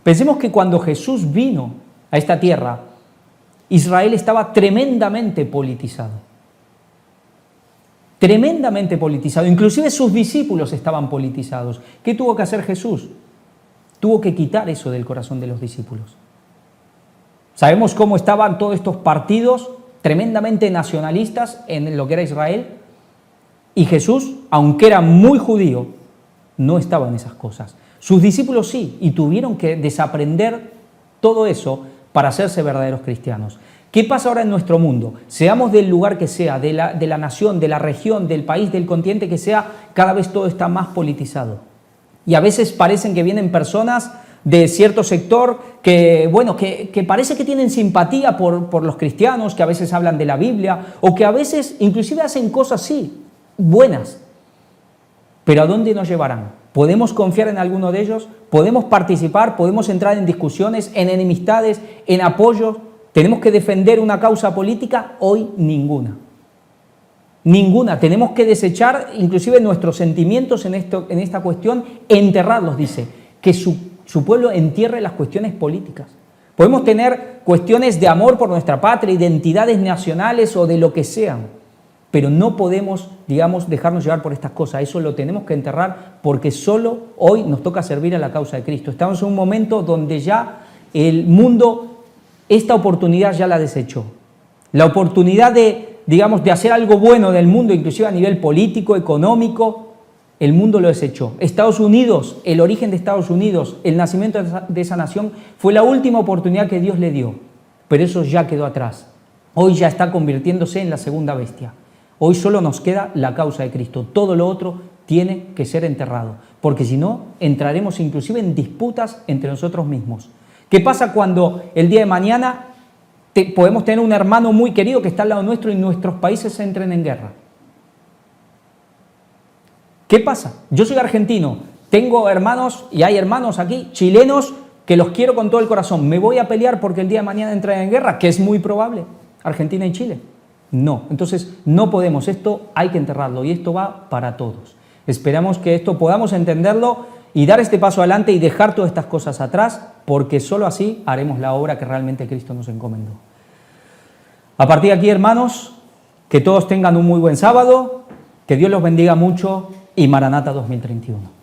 Pensemos que cuando Jesús vino a esta tierra, Israel estaba tremendamente politizado. Tremendamente politizado. Inclusive sus discípulos estaban politizados. ¿Qué tuvo que hacer Jesús? Tuvo que quitar eso del corazón de los discípulos. Sabemos cómo estaban todos estos partidos tremendamente nacionalistas en lo que era Israel, y Jesús, aunque era muy judío, no estaba en esas cosas. Sus discípulos sí, y tuvieron que desaprender todo eso para hacerse verdaderos cristianos. ¿Qué pasa ahora en nuestro mundo? Seamos del lugar que sea, de la nación, de la región, del país, del continente que sea, cada vez todo está más politizado. Y a veces parecen que vienen personas de cierto sector que parece que tienen simpatía por los cristianos, que a veces hablan de la Biblia o que a veces inclusive hacen cosas así, buenas. Pero ¿a dónde nos llevarán? ¿Podemos confiar en alguno de ellos? ¿Podemos participar? ¿Podemos entrar en discusiones, en enemistades, en apoyos? ¿Tenemos que defender una causa política? Hoy ninguna. Ninguna. Tenemos que desechar inclusive nuestros sentimientos en esta cuestión, enterrarlos, dice, que su pueblo entierre las cuestiones políticas. Podemos tener cuestiones de amor por nuestra patria, identidades nacionales o de lo que sean, pero no podemos, digamos, dejarnos llevar por estas cosas. Eso lo tenemos que enterrar porque solo hoy nos toca servir a la causa de Cristo. Estamos en un momento donde ya el mundo, esta oportunidad ya la desechó. La oportunidad de hacer algo bueno del mundo, inclusive a nivel político, económico, el mundo lo desechó. Estados Unidos, el origen de Estados Unidos, el nacimiento de esa nación, fue la última oportunidad que Dios le dio. Pero eso ya quedó atrás. Hoy ya está convirtiéndose en la segunda bestia. Hoy solo nos queda la causa de Cristo. Todo lo otro tiene que ser enterrado, porque si no, entraremos inclusive en disputas entre nosotros mismos. ¿Qué pasa cuando el día de mañana podemos tener un hermano muy querido que está al lado nuestro y nuestros países entren en guerra? ¿Qué pasa? Yo soy argentino, tengo hermanos, y hay hermanos aquí, chilenos, que los quiero con todo el corazón. ¿Me voy a pelear porque el día de mañana entren en guerra? Que es muy probable, Argentina y Chile. No, entonces no podemos, esto hay que enterrarlo y esto va para todos. Esperamos que esto podamos entenderlo y dar este paso adelante y dejar todas estas cosas atrás, porque solo así haremos la obra que realmente Cristo nos encomendó. A partir de aquí, hermanos, que todos tengan un muy buen sábado, que Dios los bendiga mucho y Maranata 2031.